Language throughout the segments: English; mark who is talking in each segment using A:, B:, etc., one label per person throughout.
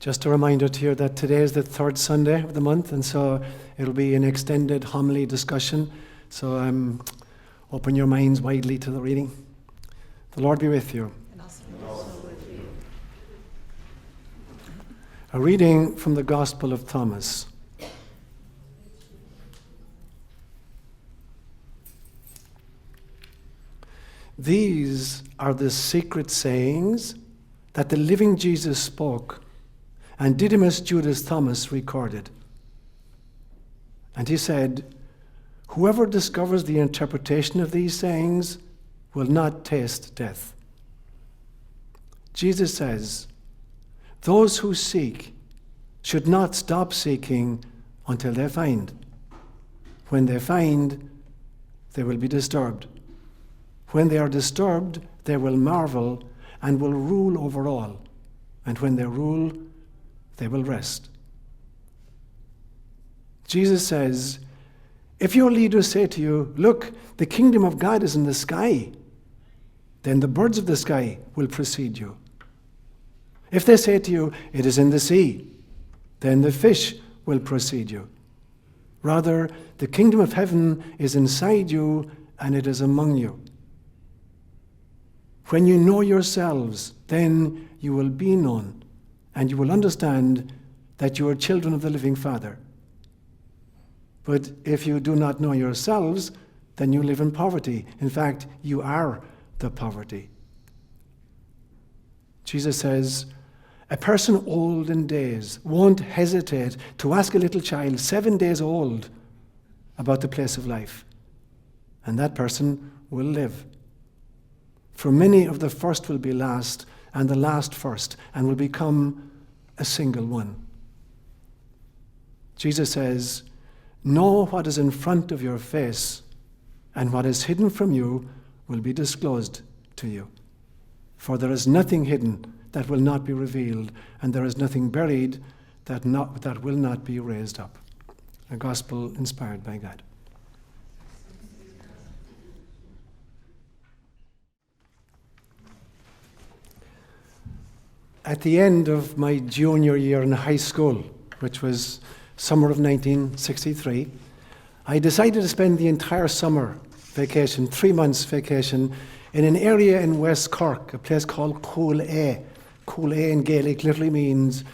A: Just a reminder to you that today is the third Sunday of the month, and so it'll be an extended homily discussion. So open your minds widely to the reading. The Lord be with you.
B: And also with you.
A: A reading from the Gospel of Thomas. These are the secret sayings that the living Jesus spoke, and Didymus Judas Thomas recorded. And he said, "Whoever discovers the interpretation of these sayings will not taste death." Jesus says, those who seek should not stop seeking until they find. When they find, they will be disturbed. When they are disturbed, they will marvel and will rule over all. And when they rule, they will rest. Jesus says, if your leaders say to you, "Look, the kingdom of God is in the sky," then the birds of the sky will precede you. If they say to you, "It is in the sea," then the fish will precede you. Rather, the kingdom of heaven is inside you, and it is among you. When you know yourselves, then you will be known, and you will understand that you are children of the living Father. But if you do not know yourselves, then you live in poverty. In fact, you are the poverty. Jesus says, a person old in days won't hesitate to ask a little child 7 days old about the place of life, and that person will live. For many of the first will be last, and the last first, and will become a single one. Jesus says, know what is in front of your face, and what is hidden from you will be disclosed to you. For there is nothing hidden that will not be revealed, and there is nothing buried that will not be raised up. A gospel inspired by God. At the end of my junior year in high school, which was summer of 1963, I decided to spend the entire summer vacation, 3 months vacation, in an area in West Cork, a place called Coolea. Coolea in Gaelic literally means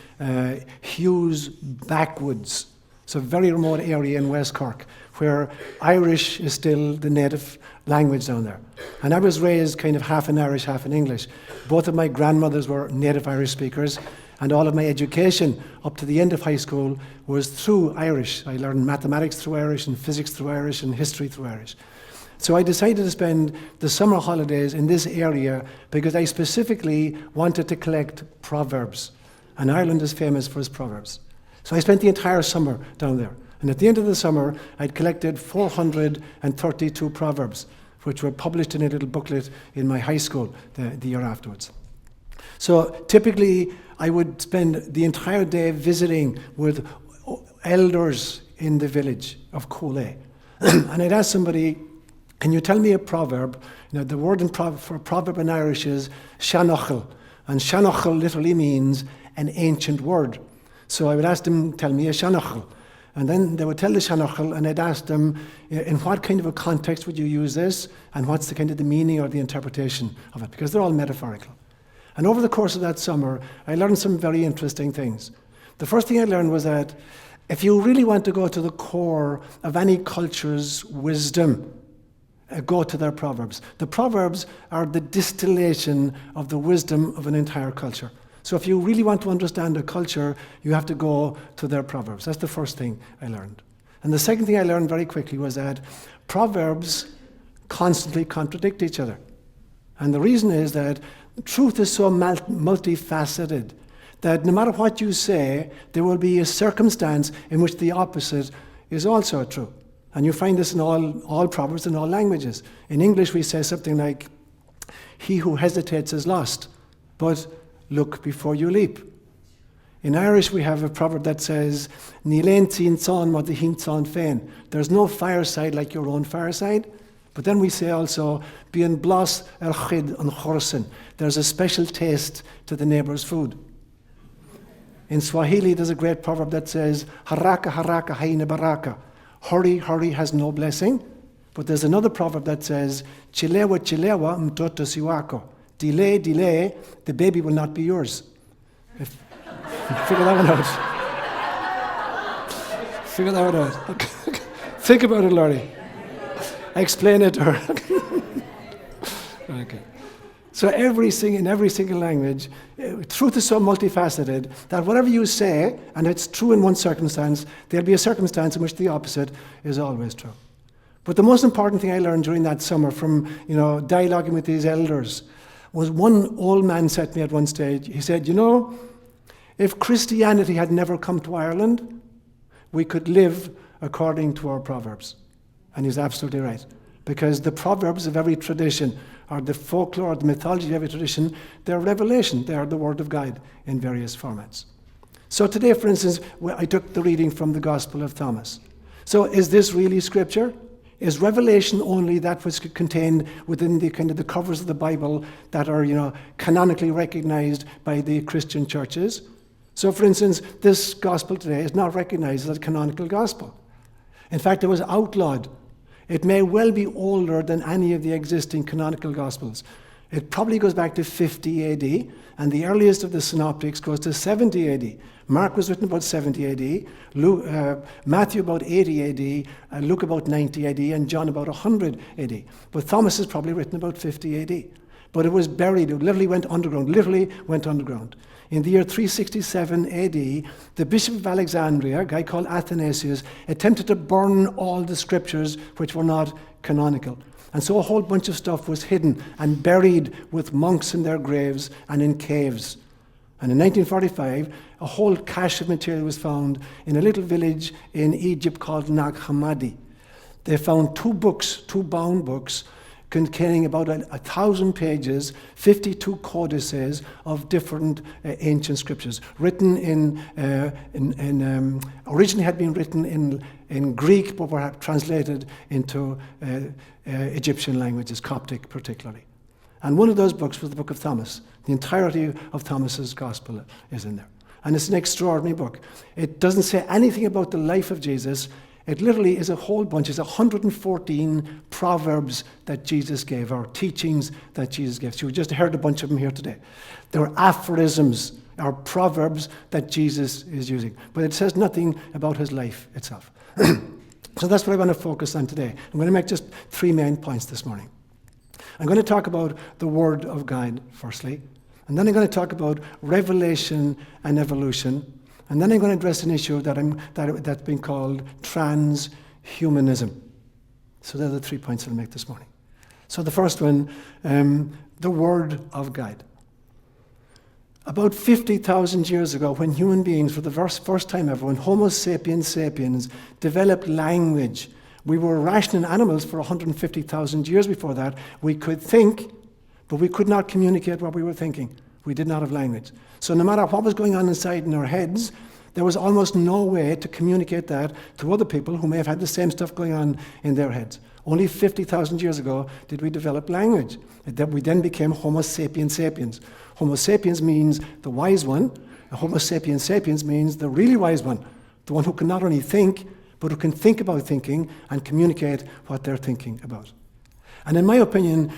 A: Hughes Backwoods. It's a very remote area in West Cork where Irish is still the native language down there. And I was raised kind of half in Irish, half in English. Both of my grandmothers were native Irish speakers, and all of my education up to the end of high school was through Irish. I learned mathematics through Irish, and physics through Irish, and history through Irish. So I decided to spend the summer holidays in this area because I specifically wanted to collect Proverbs. And Ireland is famous for its Proverbs. So I spent the entire summer down there. And at the end of the summer, I'd collected 432 Proverbs, which were published in a little booklet in my high school the year afterwards. So typically, I would spend the entire day visiting with elders in the village of Coolea. And I'd ask somebody, can you tell me a proverb? You know, the word for proverb in Irish is shanochel. And shanochel literally means an ancient word. So I would ask them, tell me a shanochel. And then they would tell the shanochel, and I'd ask them, in what kind of a context would you use this? And what's the kind of the meaning or the interpretation of it? Because they're all metaphorical. And over the course of that summer, I learned some very interesting things. The first thing I learned was that if you really want to go to the core of any culture's wisdom, go to their Proverbs. The Proverbs are the distillation of the wisdom of an entire culture. So if you really want to understand a culture, you have to go to their Proverbs. That's the first thing I learned. And the second thing I learned very quickly was that Proverbs constantly contradict each other. And the reason is that truth is so multifaceted that no matter what you say, there will be a circumstance in which the opposite is also true. And you find this in all Proverbs in all languages. In English, we say something like, he who hesitates is lost, but look before you leap. In Irish, we have a proverb that says, there's no fireside like your own fireside. But then we say also, there's a special taste to the neighbour's food. In Swahili, there's a great proverb that says, haraka haraka haina baraka. Hurry, hurry has no blessing. But there's another proverb that says, chilewa chilewa mtoto siwako. Delay, delay, the baby will not be yours. Figure that one out. Figure that one out. Think about it, Laurie. Explain it to her. Okay. So in every single language, truth is so multifaceted that whatever you say, and it's true in one circumstance, there'll be a circumstance in which the opposite is always true. But the most important thing I learned during that summer from dialoguing with these elders was one old man said to me at one stage, he said, if Christianity had never come to Ireland, we could live according to our Proverbs. And he's absolutely right. Because the Proverbs of every tradition, or the folklore, or the mythology of every tradition, they're revelation. They are the Word of God in various formats. So today, for instance, I took the reading from the Gospel of Thomas. So is this really Scripture? Is revelation only that which is contained within the covers of the Bible that are, canonically recognized by the Christian churches? So, for instance, this gospel today is not recognized as a canonical gospel. In fact, it was outlawed. It may well be older than any of the existing canonical gospels. It probably goes back to 50 AD, and the earliest of the synoptics goes to 70 AD. Mark was written about 70 AD, Matthew about 80 AD, Luke about 90 AD, and John about 100 AD. But Thomas is probably written about 50 AD. But it was buried, it literally went underground. In the year 367 AD, the Bishop of Alexandria, a guy called Athanasius, attempted to burn all the scriptures which were not canonical. And so a whole bunch of stuff was hidden and buried with monks in their graves and in caves. And in 1945, a whole cache of material was found in a little village in Egypt called Nag Hammadi. They found two bound books, containing about 1,000 pages, 52 codices of different ancient scriptures, written originally had been written in Greek, but perhaps translated into Egyptian languages, Coptic particularly. And one of those books was the book of Thomas. The entirety of Thomas's gospel is in there. And it's an extraordinary book. It doesn't say anything about the life of Jesus. It literally is a whole bunch. It's 114 proverbs that Jesus gave, or teachings that Jesus gave. So we just heard a bunch of them here today. There are aphorisms, or proverbs that Jesus is using. But it says nothing about his life itself. So that's what I want to focus on today. I'm going to make just three main points this morning. I'm going to talk about the Word of God, firstly. And then I'm going to talk about revelation and evolution. And then I'm going to address an issue that's been called transhumanism. So they're the 3 points I'll make this morning. So the first one, the Word of God. About 50,000 years ago, when human beings, for the first time ever, when Homo sapiens sapiens developed language, we were rational animals for 150,000 years before that. We could think, but we could not communicate what we were thinking. We did not have language. So no matter what was going on inside in our heads, there was almost no way to communicate that to other people who may have had the same stuff going on in their heads. Only 50,000 years ago did we develop language. We then became Homo sapiens sapiens. Homo sapiens means the wise one, and Homo sapiens sapiens means the really wise one, the one who can not only think, but who can think about thinking and communicate what they're thinking about. And in my opinion,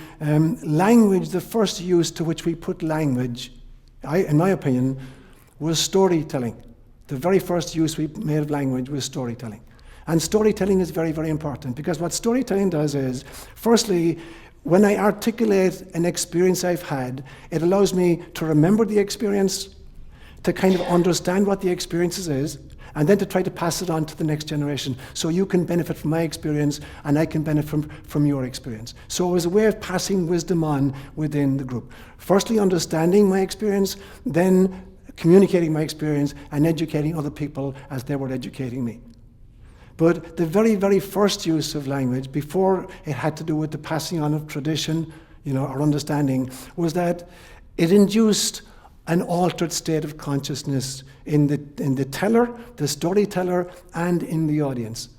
A: language, the first use to which we put language, in my opinion, was storytelling. The very first use we made of language was storytelling. And storytelling is very, very important, because what storytelling does is, firstly, when I articulate an experience I've had, it allows me to remember the experience, to kind of understand what the experience is, and then to try to pass it on to the next generation. So you can benefit from my experience, and I can benefit from your experience. So it was a way of passing wisdom on within the group. Firstly, understanding my experience, then communicating my experience, and educating other people as they were educating me. But the very, very first use of language, before it had to do with the passing on of tradition, or understanding, was that it induced an altered state of consciousness in the teller, the storyteller, and in the audience.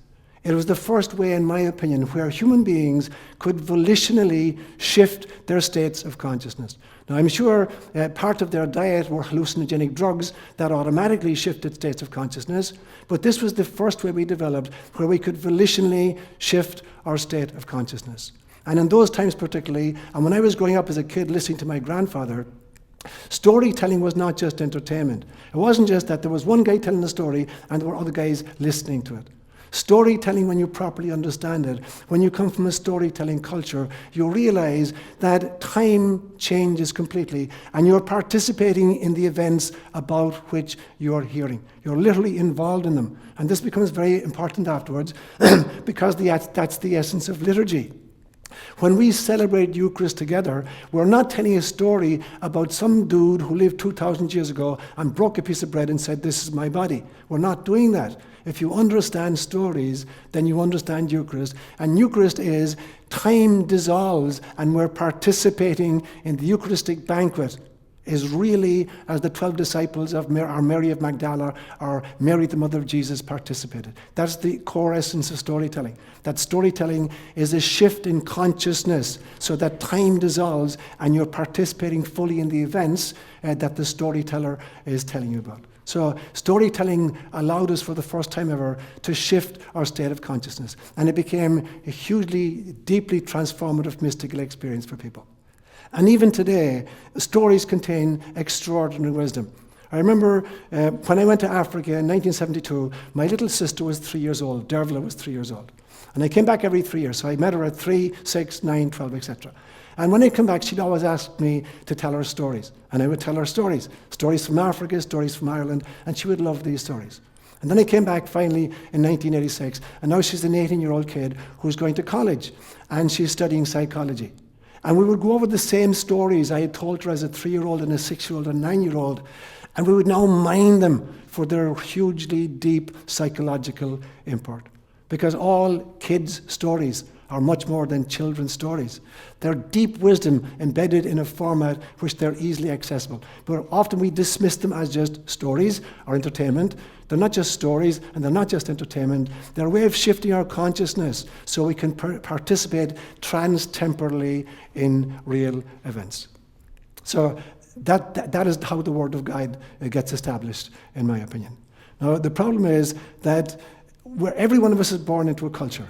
A: It was the first way, in my opinion, where human beings could volitionally shift their states of consciousness. Now, I'm sure part of their diet were hallucinogenic drugs that automatically shifted states of consciousness, but this was the first way we developed where we could volitionally shift our state of consciousness. And in those times particularly, and when I was growing up as a kid listening to my grandfather, storytelling was not just entertainment. It wasn't just that there was one guy telling the story and there were other guys listening to it. Storytelling, when you properly understand it, when you come from a storytelling culture, you realize that time changes completely and you're participating in the events about which you're hearing. You're literally involved in them. And this becomes very important afterwards because that's the essence of liturgy. When we celebrate Eucharist together, we're not telling a story about some dude who lived 2,000 years ago and broke a piece of bread and said, "This is my body." We're not doing that. If you understand stories, then you understand Eucharist. And Eucharist is time dissolves and we're participating in the Eucharistic banquet is really as the 12 disciples of Mary of Magdala or Mary the mother of Jesus participated. That's the core essence of storytelling. That storytelling is a shift in consciousness so that time dissolves and you're participating fully in the events that the storyteller is telling you about. So storytelling allowed us for the first time ever to shift our state of consciousness. And it became a hugely, deeply transformative mystical experience for people. And even today, stories contain extraordinary wisdom. I remember when I went to Africa in 1972, my little sister was 3 years old. Dervla was 3 years old. And I came back every 3 years. So I met her at 3, 6, 9, 12, etc. And when I come back, she'd always ask me to tell her stories. And I would tell her stories. Stories from Africa, stories from Ireland. And she would love these stories. And then I came back finally in 1986. And now she's an 18-year-old kid who's going to college. And she's studying psychology. And we would go over the same stories I had told her as a 3-year-old and a 6-year-old and a 9-year-old. And we would now mine them for their hugely deep psychological import. Because all kids' stories are much more than children's stories. They're deep wisdom embedded in a format which they're easily accessible. But often we dismiss them as just stories or entertainment. They're not just stories and they're not just entertainment. They're a way of shifting our consciousness so we can participate trans-temporally in real events. So that is how the Word of God gets established, in my opinion. Now, the problem is that every one of us is born into a culture.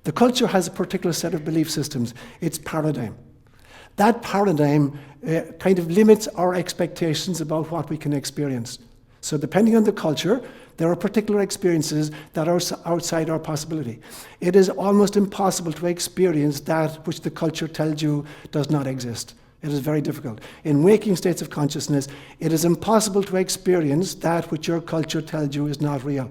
A: The culture has a particular set of belief systems, its paradigm. That paradigm kind of limits our expectations about what we can experience. So depending on the culture, there are particular experiences that are outside our possibility. It is almost impossible to experience that which the culture tells you does not exist. It is very difficult. In waking states of consciousness, it is impossible to experience that which your culture tells you is not real.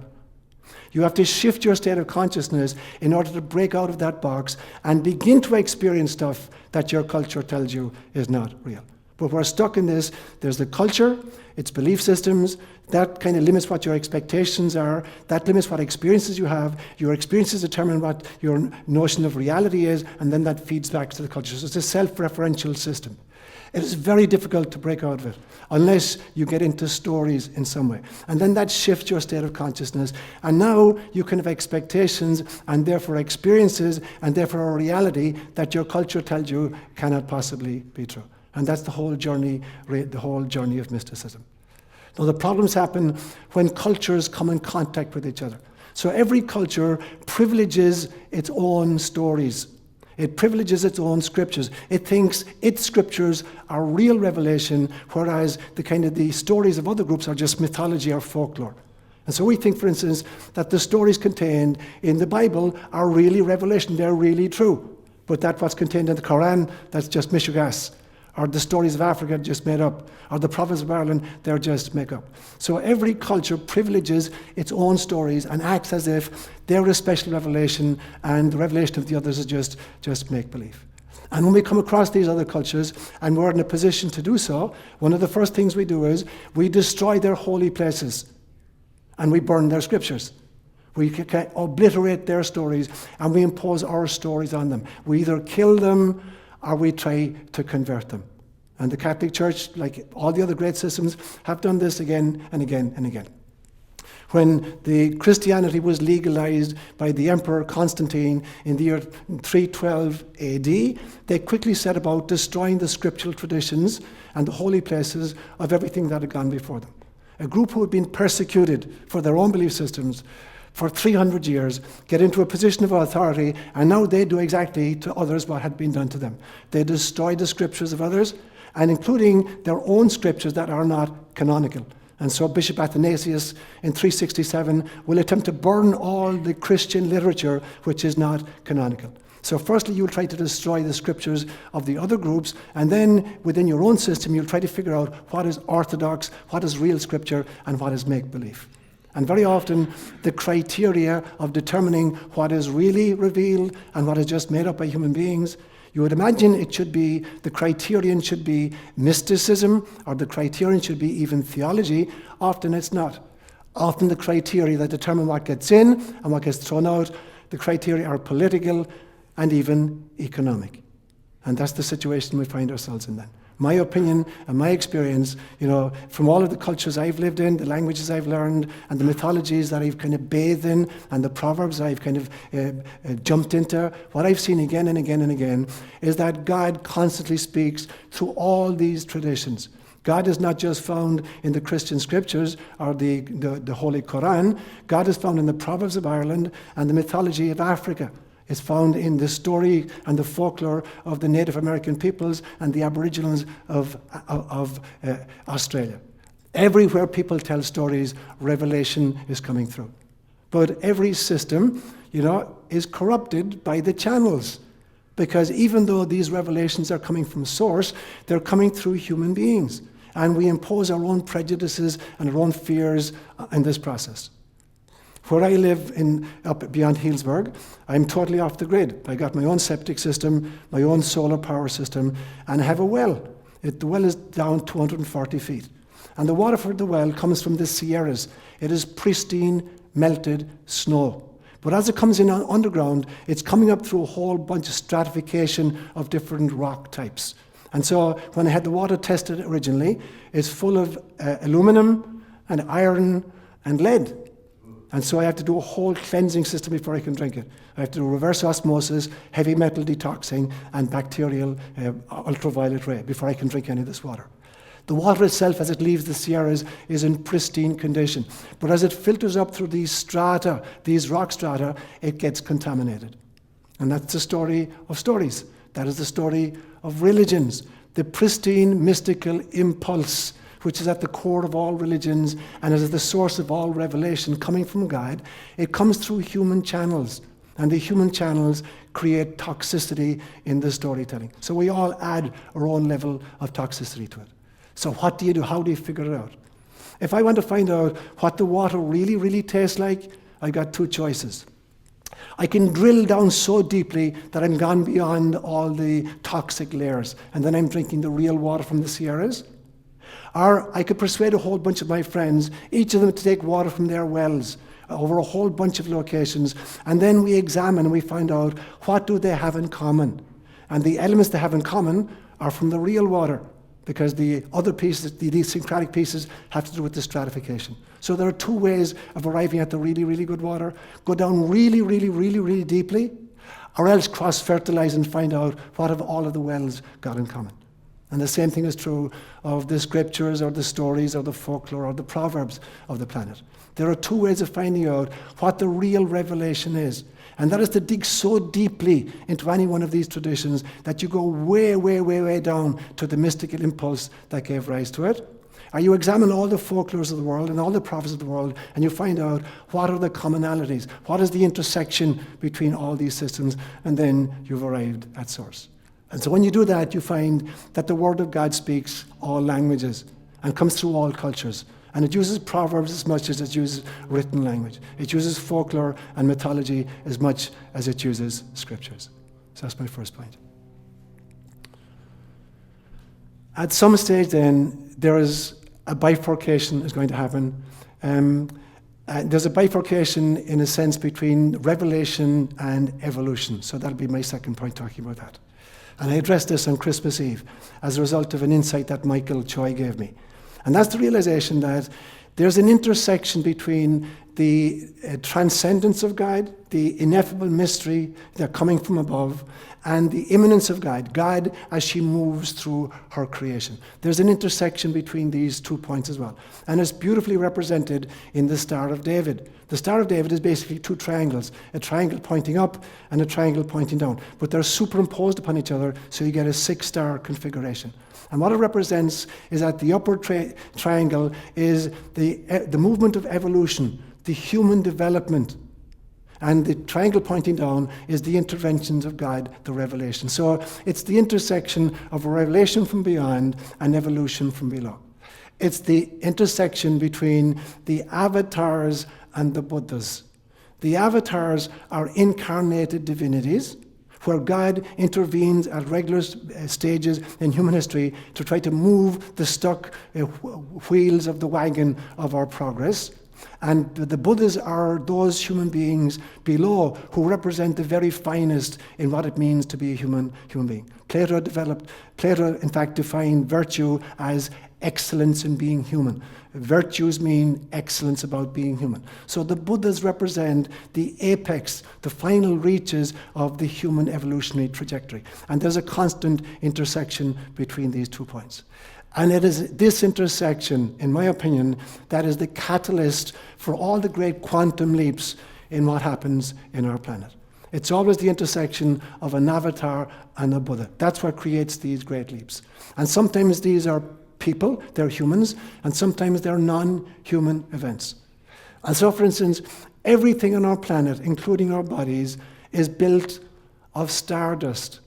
A: You have to shift your state of consciousness in order to break out of that box and begin to experience stuff that your culture tells you is not real. But we're stuck in this. There's the culture, its belief systems, that kind of limits what your expectations are, that limits what experiences you have. Your experiences determine what your notion of reality is, and then that feeds back to the culture. So it's a self-referential system. It is very difficult to break out of it unless you get into stories in some way. And then that shifts your state of consciousness. And now you can have expectations and therefore experiences and therefore a reality that your culture tells you cannot possibly be true. And that's the whole journey of mysticism. Now the problems happen when cultures come in contact with each other. So every culture privileges its own stories. It privileges its own scriptures. It thinks its scriptures are real revelation, whereas the stories of other groups are just mythology or folklore. And so we think, for instance, that the stories contained in the Bible are really revelation. They're really true. But that what's contained in the Quran, that's just mishugas. Or the stories of Africa just made up. Or the prophets of Ireland, they're just make up. So every culture privileges its own stories and acts as if they're a special revelation and the revelation of the others is just make-believe. And when we come across these other cultures and we're in a position to do so, one of the first things we do is we destroy their holy places and we burn their scriptures. We can obliterate their stories and we impose our stories on them. We either kill them or we try to convert them. And the Catholic Church, like all the other great systems, have done this again and again and again. When the Christianity was legalized by the Emperor Constantine in the year 312 AD, they quickly set about destroying the scriptural traditions and the holy places of everything that had gone before them. A group who had been persecuted for their own belief systems for 300 years get into a position of authority, and now they do exactly to others what had been done to them. They destroy the scriptures of others, and including their own scriptures that are not canonical. And so Bishop Athanasius in 367 will attempt to burn all the Christian literature which is not canonical. So firstly, you'll try to destroy the scriptures of the other groups, and then within your own system, you'll try to figure out what is orthodox, what is real scripture, and what is make-believe. And very often, the criteria of determining what is really revealed and what is just made up by human beings, you would imagine it should be, the criterion should be mysticism, or the criterion should be even theology. Often it's not. Often the criteria that determine what gets in and what gets thrown out, the criteria are political and even economic. And that's the situation we find ourselves in then. My opinion and my experience, from all of the cultures I've lived in, the languages I've learned, and the mythologies that I've kind of bathed in, and the Proverbs I've kind of jumped into, what I've seen again and again and again is that God constantly speaks through all these traditions. God is not just found in the Christian scriptures or the Holy Quran. God is found in the Proverbs of Ireland and the mythology of Africa. It's found in the story and the folklore of the Native American peoples and the Aboriginals of Australia. Everywhere people tell stories, revelation is coming through. But every system, is corrupted by the channels. Because even though these revelations are coming from source, they're coming through human beings. And we impose our own prejudices and our own fears in this process. Where I live up beyond Healdsburg, I'm totally off the grid. I got my own septic system, my own solar power system, and I have a well. The well is down 240 feet. And the water for the well comes from the Sierras. It is pristine, melted snow. But as it comes in underground, it's coming up through a whole bunch of stratification of different rock types. And so when I had the water tested originally, it's full of aluminum and iron and lead. And so I have to do a whole cleansing system before I can drink it. I have to do reverse osmosis, heavy metal detoxing, and bacterial ultraviolet ray before I can drink any of this water. The water itself, as it leaves the Sierras, is in pristine condition. But as it filters up through these strata, these rock strata, it gets contaminated. And that's the story of stories. That is the story of religions. The pristine mystical impulse, which is at the core of all religions and is the source of all revelation coming from God, it comes through human channels. And the human channels create toxicity in the storytelling. So we all add our own level of toxicity to it. So what do you do? How do you figure it out? If I want to find out what the water really, really tastes like, I've got two choices. I can drill down so deeply that I'm gone beyond all the toxic layers, and then I'm drinking the real water from the Sierras. Or I could persuade a whole bunch of my friends, each of them to take water from their wells over a whole bunch of locations, and then we examine and we find out what do they have in common. And the elements they have in common are from the real water, because the other pieces, the idiosyncratic pieces, have to do with the stratification. So there are two ways of arriving at the really, really good water. Go down really, really, really, really deeply, or else cross-fertilize and find out what have all of the wells got in common. And the same thing is true of the scriptures or the stories or the folklore or the proverbs of the planet. There are two ways of finding out what the real revelation is. And that is to dig so deeply into any one of these traditions that you go way, way, way, way down to the mystical impulse that gave rise to it. Or you examine all the folklores of the world and all the prophets of the world, and you find out what are the commonalities, what is the intersection between all these systems, and then you've arrived at source. And so when you do that, you find that the Word of God speaks all languages and comes through all cultures. And it uses proverbs as much as it uses written language. It uses folklore and mythology as much as it uses scriptures. So that's my first point. At some stage then, there is a bifurcation is going to happen. There's a bifurcation in a sense between revelation and evolution. So that'll be my second point talking about that. And I addressed this on Christmas Eve as a result of an insight that Michael Choi gave me. And that's the realization that there's an intersection between the transcendence of God, the ineffable mystery that coming from above, and the immanence of God as she moves through her creation. There's an intersection between these 2 points as well. And it's beautifully represented in the Star of David. The Star of David is basically 2 triangles, a triangle pointing up and a triangle pointing down. But they're superimposed upon each other, so you get a 6-star configuration. And what it represents is that the upper triangle is the movement of evolution, the human development. And the triangle pointing down is the interventions of God, the revelation. So it's the intersection of revelation from beyond and evolution from below. It's the intersection between the avatars and the Buddhas. The avatars are incarnated divinities, where God intervenes at regular stages in human history to try to move the stuck wheels of the wagon of our progress. And the Buddhas are those human beings below who represent the very finest in what it means to be a human being. Plato, in fact, defined virtue as excellence in being human. Virtues mean excellence about being human. So the Buddhas represent the apex, the final reaches of the human evolutionary trajectory. And there's a constant intersection between these 2 points. And it is this intersection, in my opinion, that is the catalyst for all the great quantum leaps in what happens in our planet. It's always the intersection of an avatar and a Buddha. That's what creates these great leaps. And sometimes these are people, they're humans, and sometimes they're non-human events. And so, for instance, everything on our planet, including our bodies, is built of stardust.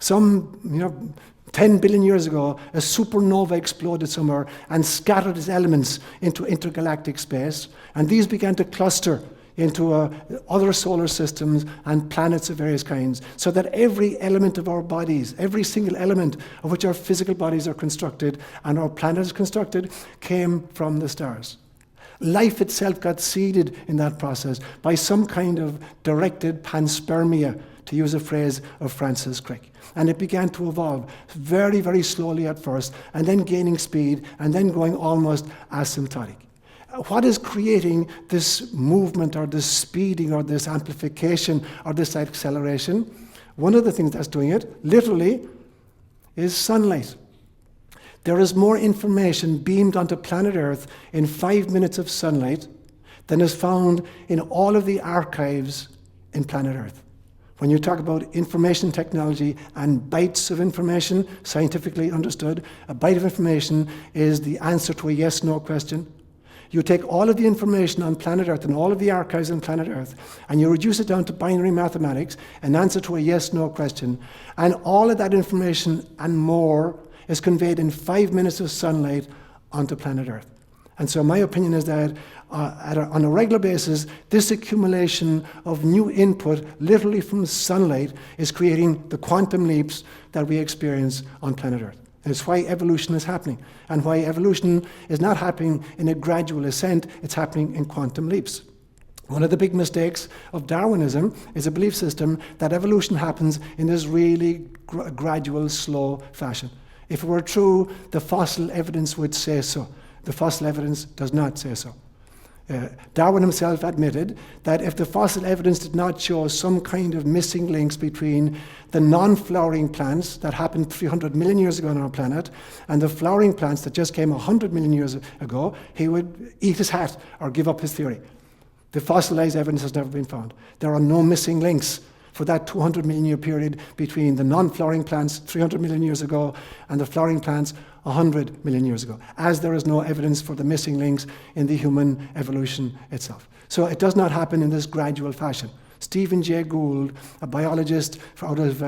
A: 10 billion years ago, a supernova exploded somewhere and scattered its elements into intergalactic space, and these began to cluster into other solar systems and planets of various kinds, so that every element of our bodies, every single element of which our physical bodies are constructed and our planet is constructed, came from the stars. Life itself got seeded in that process by some kind of directed panspermia, to use a phrase of Francis Crick. And it began to evolve very, very slowly at first, and then gaining speed, and then going almost asymptotic. What is creating this movement, or this speeding, or this amplification, or this acceleration? One of the things that's doing it, literally, is sunlight. There is more information beamed onto planet Earth in 5 minutes of sunlight than is found in all of the archives in planet Earth. When you talk about information technology and bytes of information, scientifically understood, a byte of information is the answer to a yes-no question. You take all of the information on planet Earth and all of the archives on planet Earth, and you reduce it down to binary mathematics, an answer to a yes-no question, and all of that information and more is conveyed in 5 minutes of sunlight onto planet Earth. And so my opinion is that on a regular basis, this accumulation of new input, literally from sunlight, is creating the quantum leaps that we experience on planet Earth. And it's why evolution is happening, and why evolution is not happening in a gradual ascent, it's happening in quantum leaps. One of the big mistakes of Darwinism is a belief system that evolution happens in this really gradual, slow fashion. If it were true, the fossil evidence would say so. The fossil evidence does not say so. Darwin himself admitted that if the fossil evidence did not show some kind of missing links between the non-flowering plants that happened 300 million years ago on our planet and the flowering plants that just came 100 million years ago, he would eat his hat or give up his theory. The fossilized evidence has never been found. There are no missing links for that 200 million year period between the non-flowering plants 300 million years ago and the flowering plants 100 million years ago, as there is no evidence for the missing links in the human evolution itself. So it does not happen in this gradual fashion. Stephen Jay Gould, a biologist out of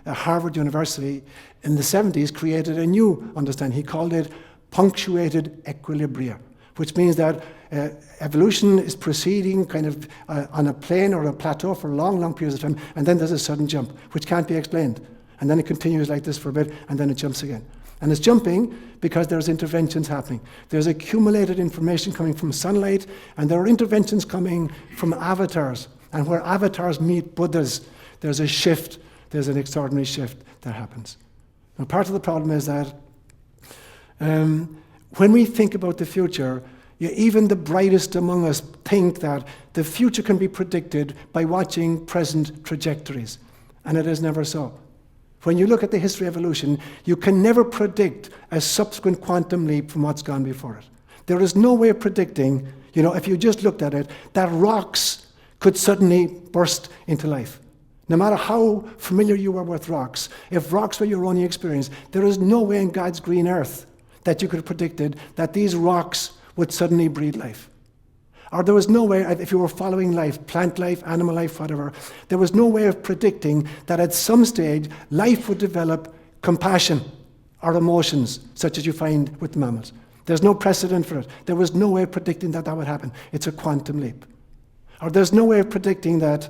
A: Harvard University in the 70s, created a new understanding. He called it punctuated equilibrium, which means that evolution is proceeding kind of on a plane or a plateau for long, long periods of time, and then there's a sudden jump, which can't be explained. And then it continues like this for a bit, and then it jumps again. And it's jumping because there's interventions happening. There's accumulated information coming from sunlight, and there are interventions coming from avatars. And where avatars meet Buddhas, there's a shift, there's an extraordinary shift that happens. Now, part of the problem is that when we think about the future, Even the brightest among us think that the future can be predicted by watching present trajectories, and it is never so. When you look at the history of evolution, you can never predict a subsequent quantum leap from what's gone before it. There is no way of predicting, if you just looked at it, that rocks could suddenly burst into life. No matter how familiar you were with rocks, if rocks were your only experience, there is no way in God's green earth that you could have predicted that these rocks would suddenly breathe life. Or there was no way, if you were following life, plant life, animal life, whatever, there was no way of predicting that at some stage life would develop compassion or emotions, such as you find with mammals. There's no precedent for it. There was no way of predicting that would happen. It's a quantum leap. Or there's no way of predicting that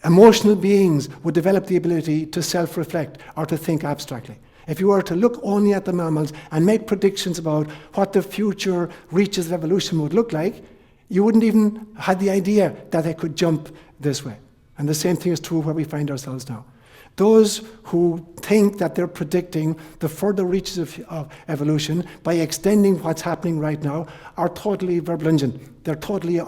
A: emotional beings would develop the ability to self-reflect or to think abstractly. If you were to look only at the mammals and make predictions about what the future reaches of evolution would look like, you wouldn't even have the idea that they could jump this way. And the same thing is true where we find ourselves now. Those who think that they're predicting the further reaches of evolution by extending what's happening right now are totally verblungen. They're totally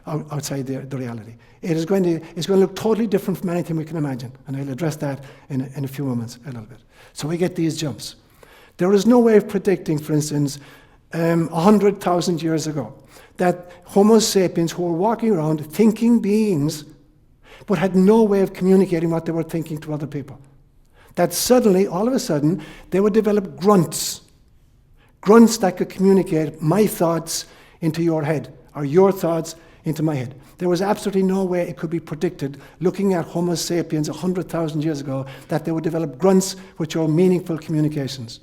A: outside the reality. It's going to look totally different from anything we can imagine. And I'll address that in a few moments, a little bit. So we get these jumps. There is no way of predicting, for instance, 100,000 years ago, that Homo sapiens, who were walking around thinking beings, but had no way of communicating what they were thinking to other people, that suddenly, all of a sudden, they would develop grunts that could communicate my thoughts into your head, or your thoughts into my head. There was absolutely no way it could be predicted, looking at Homo sapiens 100,000 years ago, that they would develop grunts which are meaningful communications.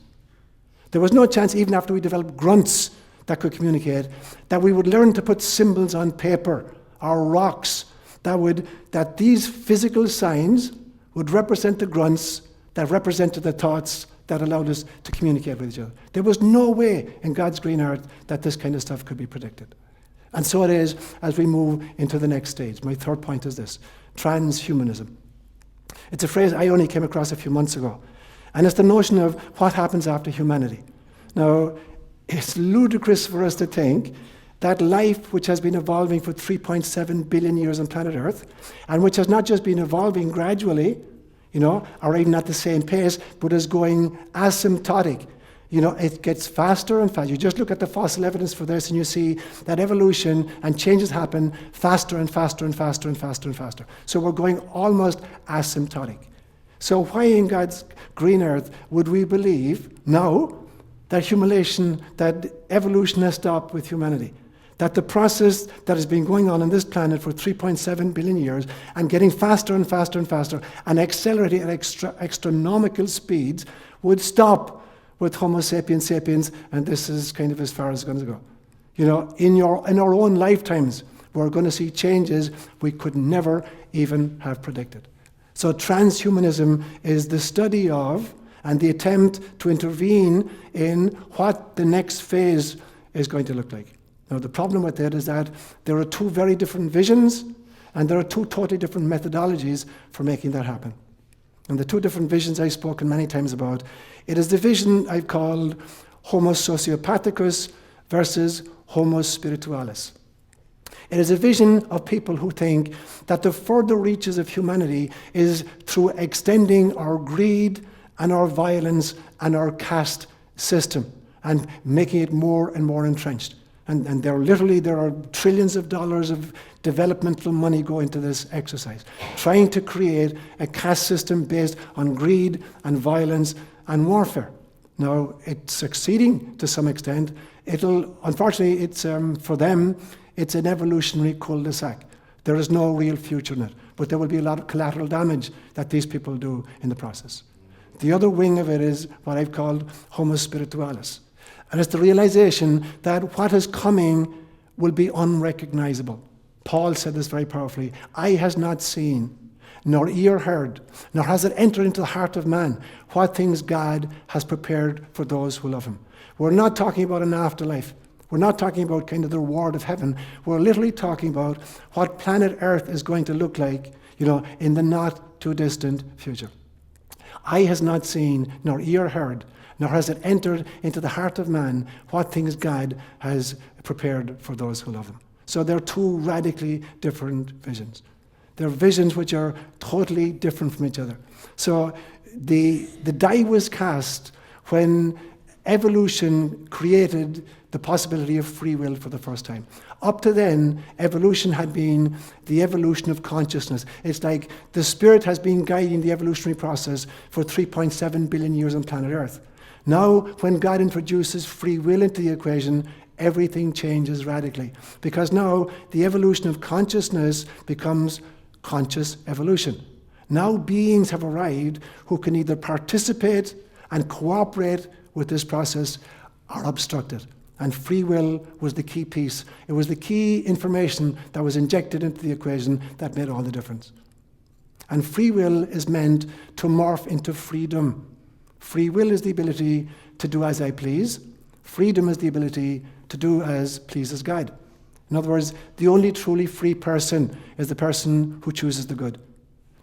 A: There was no chance, even after we developed grunts that could communicate, that we would learn to put symbols on paper or rocks that these physical signs would represent the grunts that represented the thoughts that allowed us to communicate with each other. There was no way in God's green earth that this kind of stuff could be predicted. And so it is as we move into the next stage. My third point is this: transhumanism. It's a phrase I only came across a few months ago. And it's the notion of what happens after humanity. Now, it's ludicrous for us to think that life, which has been evolving for 3.7 billion years on planet Earth, and which has not just been evolving gradually, or even at the same pace, but is going asymptotic. It gets faster and faster. You just look at the fossil evidence for this and you see that evolution and changes happen faster and faster and faster and faster and faster. So we're going almost asymptotic. So why in God's green earth would we believe now that evolution has stopped with humanity? That the process that has been going on this planet for 3.7 billion years and getting faster and faster and faster and accelerating at astronomical speeds would stop with Homo sapiens sapiens, and this is kind of as far as it's going to go. In our own lifetimes, we're going to see changes we could never even have predicted. So transhumanism is the study of and the attempt to intervene in what the next phase is going to look like. Now, the problem with it is that there are two very different visions, and there are two totally different methodologies for making that happen. And the two different visions I've spoken many times about, it is the vision I've called Homo sociopathicus versus Homo spiritualis. It is a vision of people who think that the further reaches of humanity is through extending our greed and our violence and our caste system and making it more and more entrenched. And there are trillions of dollars of developmental money go into this exercise, trying to create a caste system based on greed and violence and warfare. Now, it's succeeding to some extent. Unfortunately, it's for them, it's an evolutionary cul-de-sac. There is no real future in it, but there will be a lot of collateral damage that these people do in the process. The other wing of it is what I've called Homo spiritualis. And it's the realization that what is coming will be unrecognizable. Paul said this very powerfully: eye has not seen, nor ear heard, nor has it entered into the heart of man what things God has prepared for those who love him. We're not talking about an afterlife. We're not talking about kind of the reward of heaven. We're literally talking about what planet Earth is going to look like, in the not too distant future. Eye has not seen, nor ear heard, nor has it entered into the heart of man what things God has prepared for those who love him. So they're two radically different visions. They're visions which are totally different from each other. So the die was cast when evolution created the possibility of free will for the first time. Up to then, evolution had been the evolution of consciousness. It's like the spirit has been guiding the evolutionary process for 3.7 billion years on planet Earth. Now, when God introduces free will into the equation, everything changes radically. Because now, the evolution of consciousness becomes conscious evolution. Now beings have arrived who can either participate and cooperate with this process or obstruct it. And free will was the key piece. It was the key information that was injected into the equation that made all the difference. And free will is meant to morph into freedom. Free will is the ability to do as I please. Freedom is the ability to do as pleases God. In other words, the only truly free person is the person who chooses the good.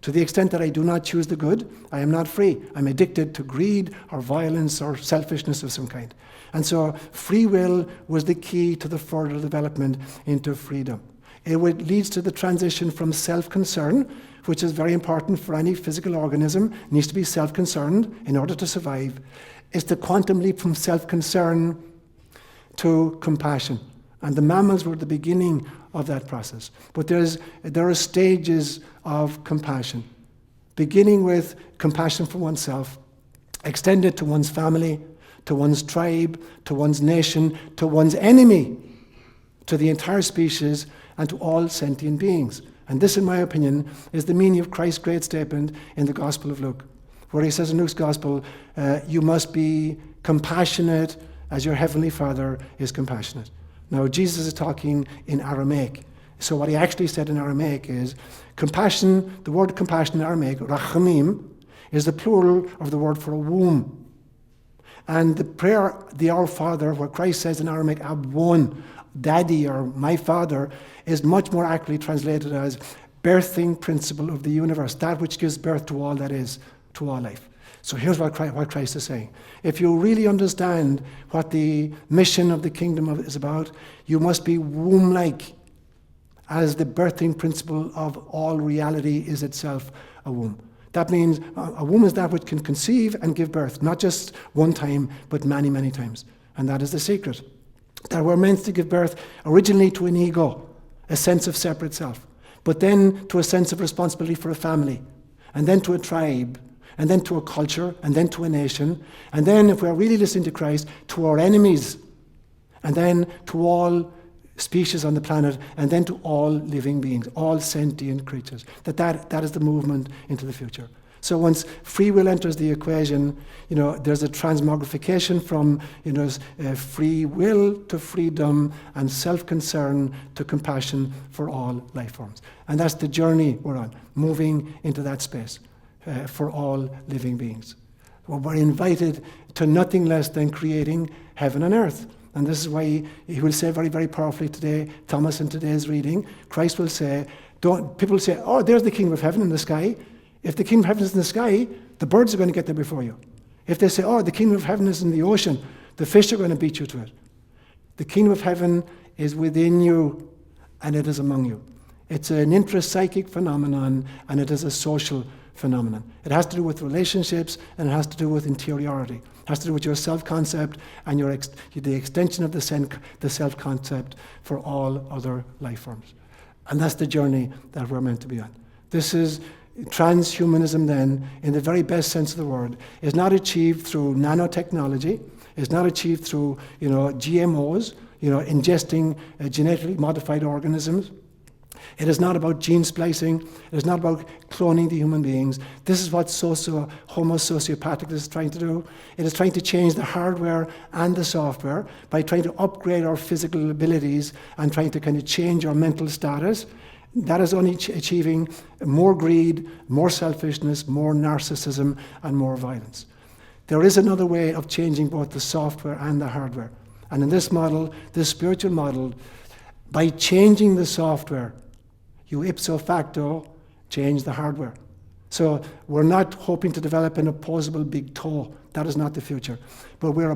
A: To the extent that I do not choose the good, I am not free. I'm addicted to greed or violence or selfishness of some kind. And so free will was the key to the further development into freedom. It leads to the transition from self-concern, which is very important for any physical organism, needs to be self-concerned in order to survive. It's the quantum leap from self-concern to compassion. And the mammals were the beginning of that process. But there are stages of compassion, beginning with compassion for oneself, extended to one's family, to one's tribe, to one's nation, to one's enemy, to the entire species, and to all sentient beings. And this, in my opinion, is the meaning of Christ's great statement in the Gospel of Luke, where he says in Luke's Gospel, you must be compassionate as your heavenly Father is compassionate. Now, Jesus is talking in Aramaic. So what he actually said in Aramaic is, compassion, the word compassion in Aramaic, rachamim, is the plural of the word for a womb. And the prayer, the Our Father, where Christ says in Aramaic, Abwon, Daddy, or my Father, is much more accurately translated as birthing principle of the universe, that which gives birth to all that is, to all life. So here's what Christ is saying. If you really understand what the mission of the kingdom is about, you must be womb-like, as the birthing principle of all reality is itself a womb. That means a womb is that which can conceive and give birth, not just one time, but many, many times. And that is the secret. That we're meant to give birth originally to an ego, a sense of separate self, but then to a sense of responsibility for a family, and then to a tribe, and then to a culture, and then to a nation, and then, if we're really listening to Christ, to our enemies, and then to all species on the planet, and then to all living beings, all sentient creatures. That is the movement into the future. So once free will enters the equation, there's a transmogrification from free will to freedom and self-concern to compassion for all life forms. And that's the journey we're on, moving into that space for all living beings. Well, we're invited to nothing less than creating heaven and earth. And this is why he will say very, very powerfully today, Thomas in today's reading, Christ will say, people say, oh, there's the kingdom of heaven in the sky. If the kingdom of heaven is in the sky, the birds are going to get there before you. If they say, oh, the kingdom of heaven is in the ocean, the fish are going to beat you to it. The kingdom of heaven is within you, and it is among you. It's an intrapsychic phenomenon, and it is a social phenomenon. It has to do with relationships, and it has to do with interiority. It has to do with your self-concept and the extension of the self-concept for all other life forms. And that's the journey that we're meant to be on. This is transhumanism then, in the very best sense of the word, is not achieved through nanotechnology, is not achieved through GMOs, ingesting genetically modified organisms. It is not about gene splicing. It is not about cloning the human beings. This is what Homo sociopathic is trying to do. It is trying to change the hardware and the software by trying to upgrade our physical abilities and trying to kind of change our mental status. That is only achieving more greed, more selfishness, more narcissism, and more violence. There is another way of changing both the software and the hardware. And in this model, this spiritual model, by changing the software, you ipso facto change the hardware. So we're not hoping to develop an opposable big toe That is not the future. But we're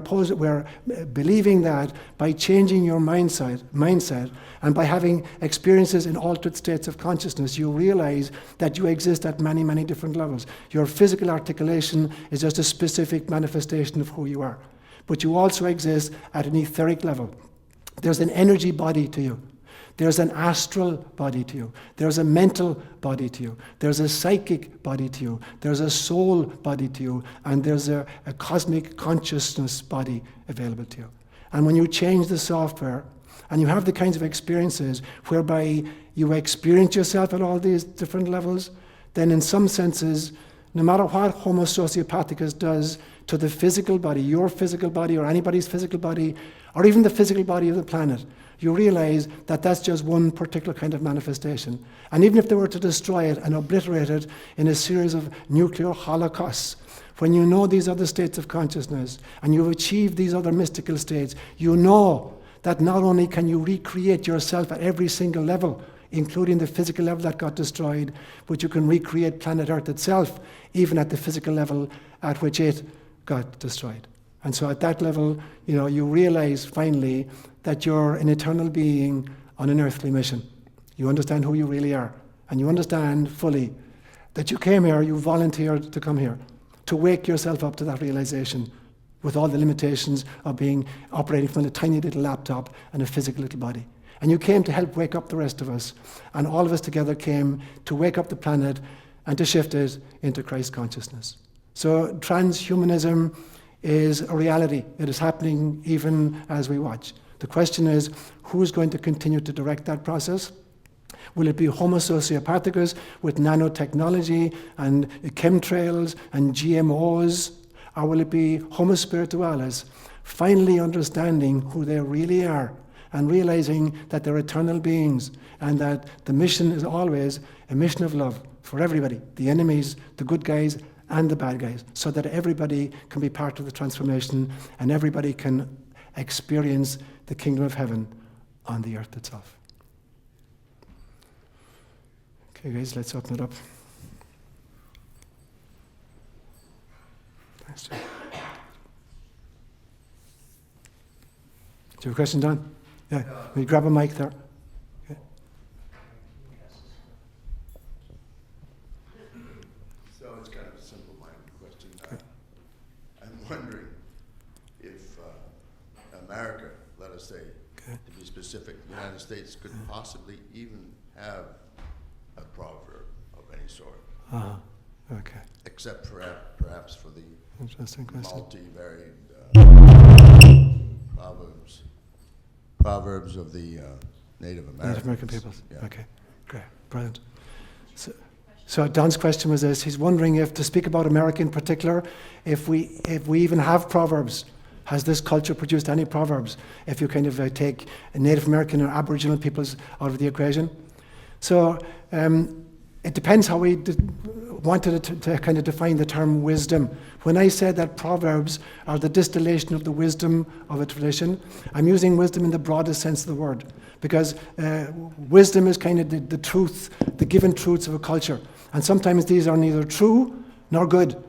A: believing that by changing your mindset and by having experiences in altered states of consciousness, you realize that you exist at many, many different levels. Your physical articulation is just a specific manifestation of who you are. But you also exist at an etheric level. There's an energy body to you. There's an astral body to you. There's a mental body to you. There's a psychic body to you. There's a soul body to you. And there's a cosmic consciousness body available to you. And when you change the software, and you have the kinds of experiences whereby you experience yourself at all these different levels, then in some senses, no matter what Homo sociopathicus does to the physical body, your physical body or anybody's physical body, or even the physical body of the planet, you realize that that's just one particular kind of manifestation. And even if they were to destroy it and obliterate it in a series of nuclear holocausts, when you know these other states of consciousness and you've achieved these other mystical states, you know that not only can you recreate yourself at every single level, including the physical level that got destroyed, but you can recreate planet Earth itself, even at the physical level at which it got destroyed. And so at that level, you realize finally that you're an eternal being on an earthly mission. You understand who you really are. And you understand fully that you came here, you volunteered to come here, to wake yourself up to that realization with all the limitations of operating from a tiny little laptop and a physical little body. And you came to help wake up the rest of us. And all of us together came to wake up the planet and to shift it into Christ consciousness. So transhumanism is a reality. It is happening even as we watch. The question is, who's going to continue to direct that process? Will it be Homo sociopathicus with nanotechnology and chemtrails and GMOs? Or will it be Homo spiritualis, finally understanding who they really are and realizing that they're eternal beings and that the mission is always a mission of love for everybody, the enemies, the good guys, and the bad guys, so that everybody can be part of the transformation and everybody can experience the kingdom of heaven on the earth itself. Okay, guys, let's open it up. Thanks, Joe. Do you have a question, Don? Yeah, will you grab a mic there? Okay.
C: So it's kind of a simple-minded question. I'm wondering if America, let us say, to be specific, the United States could possibly even have a proverb of any sort.
A: Okay.
C: Except perhaps for the
A: Interesting question.
C: multi-varied Proverbs of the Native Americans.
A: Native American peoples.
C: Yeah.
A: Okay, great, brilliant. So Don's question was this: he's wondering if, to speak about America in particular, if we even have proverbs. Has this culture produced any proverbs? If you kind of take Native American or Aboriginal peoples out of the equation, so it depends how we wanted to kind of define the term wisdom. When I said that proverbs are the distillation of the wisdom of a tradition, I'm using wisdom in the broadest sense of the word, because wisdom is kind of the truth, the given truths of a culture, and sometimes these are neither true nor good.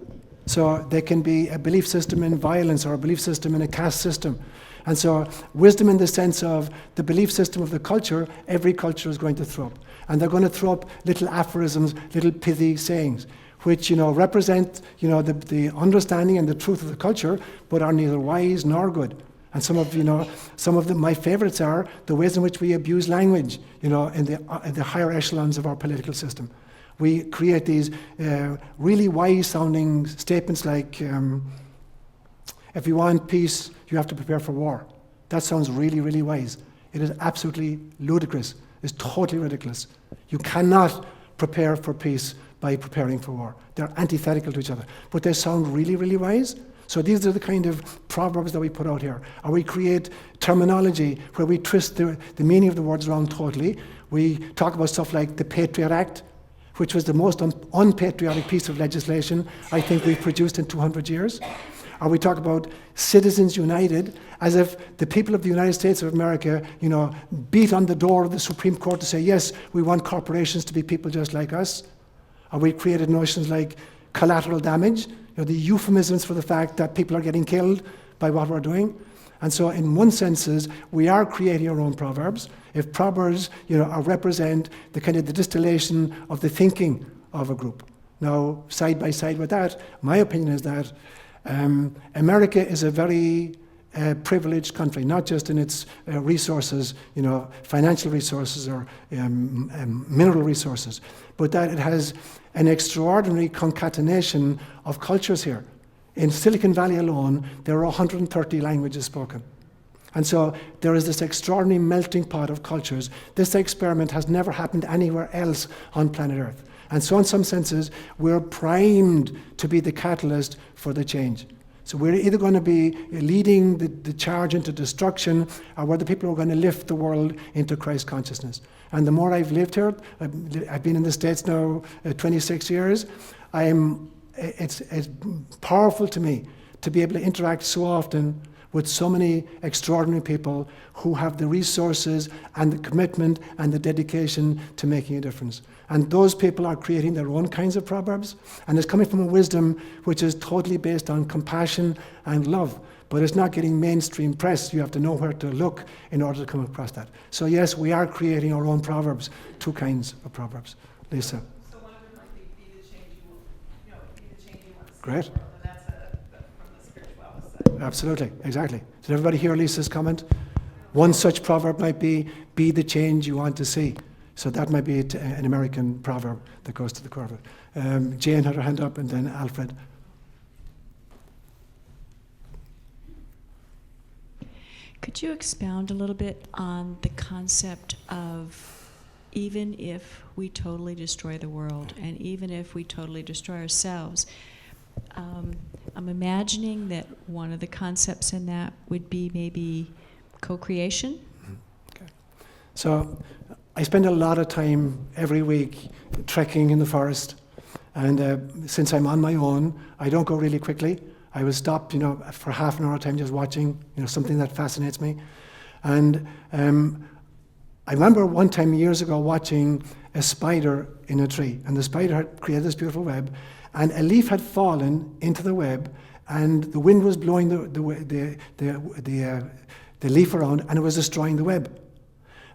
A: So they can be a belief system in violence or a belief system in a caste system. And so wisdom in the sense of the belief system of the culture, every culture is going to throw up. And they're going to throw up little aphorisms, little pithy sayings, which represent the understanding and the truth of the culture, but are neither wise nor good. And some of them, my favorites are the ways in which we abuse language, in the higher echelons of our political system. We create these really wise-sounding statements like, if you want peace, you have to prepare for war. That sounds really, really wise. It is absolutely ludicrous. It's totally ridiculous. You cannot prepare for peace by preparing for war. They're antithetical to each other. But they sound really, really wise. So these are the kind of proverbs that we put out here. Or we create terminology where we twist the meaning of the words around totally. We talk about stuff like the Patriot Act, which was the most unpatriotic piece of legislation I think we've produced in 200 years. Or we talk about Citizens United, as if the people of the United States of America, beat on the door of the Supreme Court to say, yes, we want corporations to be people just like us. Or we created notions like collateral damage. the euphemisms for the fact that people are getting killed by what we're doing. And so in one sense, we are creating our own proverbs. If proverbs, are represent the kind of the distillation of the thinking of a group. Now, side by side with that, my opinion is that America is a very privileged country, not just in its resources, financial resources or mineral resources, but that it has an extraordinary concatenation of cultures here. In Silicon Valley alone, there are 130 languages spoken. And so there is this extraordinary melting pot of cultures. This experiment has never happened anywhere else on planet Earth. And so in some senses, we're primed to be the catalyst for the change. So we're either going to be leading the charge into destruction, or we're the people who are going to lift the world into Christ consciousness. And the more I've lived here, I've been in the States now 26 years, it's powerful to me to be able to interact so often with so many extraordinary people who have the resources and the commitment and the dedication to making a difference. And those people are creating their own kinds of proverbs, and it's coming from a wisdom which is totally based on compassion and love. But it's not getting mainstream press. You have to know where to look in order to come across that. So yes, we are creating our own proverbs, two kinds of proverbs. Lisa.
B: So one of them might be the change you want, be the change you want to see.
A: Great.
B: In the world, and that's from the spiritualist side.
A: Absolutely, exactly. Did everybody hear Lisa's comment? One such proverb might be the change you want to see. So that might be an American proverb that goes to the core of it. Jane had her hand up, and then Alfred.
D: Could you expound a little bit on the concept of even if we totally destroy the world, and even if we totally destroy ourselves, I'm imagining that one of the concepts in that would be maybe co-creation?
A: Okay. So I spend a lot of time every week trekking in the forest, and since I'm on my own, I don't go really quickly. I will stop, for half an hour time just watching, something that fascinates me. And I remember one time years ago watching a spider in a tree, and the spider had created this beautiful web, and a leaf had fallen into the web, and the wind was blowing the leaf around, and it was destroying the web.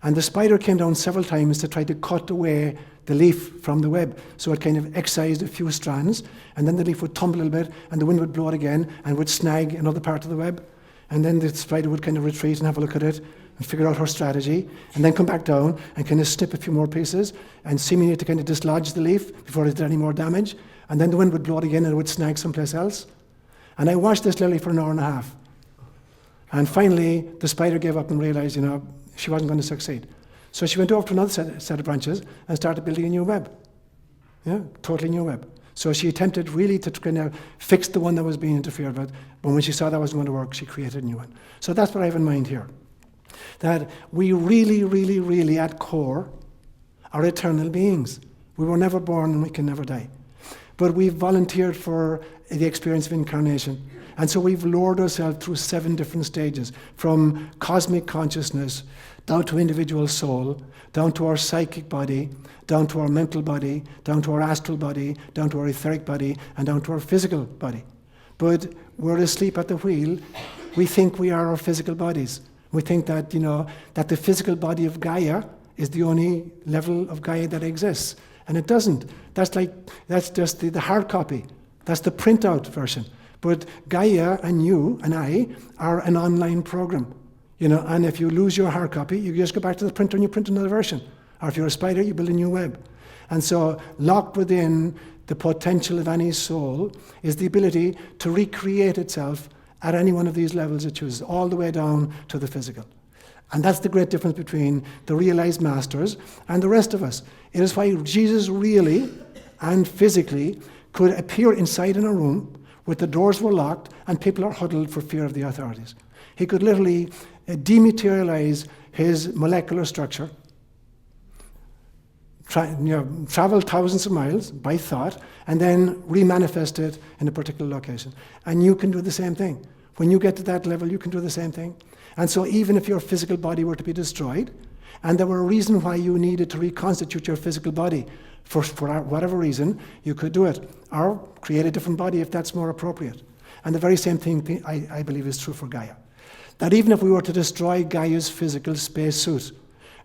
A: And the spider came down several times to try to cut away the leaf from the web. So it kind of excised a few strands, and then the leaf would tumble a little bit, and the wind would blow it again, and would snag another part of the web. And then the spider would kind of retreat and have a look at it, and figure out her strategy, and then come back down and kind of snip a few more pieces, and seemingly to kind of dislodge the leaf before it did any more damage. And then the wind would blow it again, and it would snag someplace else. And I watched this lily for an hour and a half. And finally, the spider gave up and realized, she wasn't going to succeed. So she went over to another set of branches and started building a new web. Yeah, totally new web. So she attempted really to kind of fix the one that was being interfered with, but when she saw that wasn't going to work, she created a new one. So that's what I have in mind here. That we really, really, really at core are eternal beings. We were never born and we can never die. But we've volunteered for the experience of incarnation. And so we've lowered ourselves through 7 different stages, from cosmic consciousness, down to individual soul, down to our psychic body, down to our mental body, down to our astral body, down to our etheric body, and down to our physical body. But we're asleep at the wheel. We think we are our physical bodies. We think that, that the physical body of Gaia is the only level of Gaia that exists. And it doesn't. That's just the hard copy. That's the printout version. But Gaia and you and I are an online program, and if you lose your hard copy, you just go back to the printer and you print another version. Or if you're a spider, you build a new web. And so locked within the potential of any soul is the ability to recreate itself at any one of these levels it chooses, all the way down to the physical. And that's the great difference between the realized masters and the rest of us. It is why Jesus really and physically could appear inside in a room with the doors were locked and people are huddled for fear of the authorities. He could literally dematerialize his molecular structure, travel thousands of miles by thought, and then remanifest it in a particular location. And you can do the same thing. When you get to that level, you can do the same thing. And so even if your physical body were to be destroyed, And there were a reason why you needed to reconstitute your physical body. For whatever reason, you could do it, or create a different body if that's more appropriate. And the very same thing I believe is true for Gaia. That even if we were to destroy Gaia's physical space suit,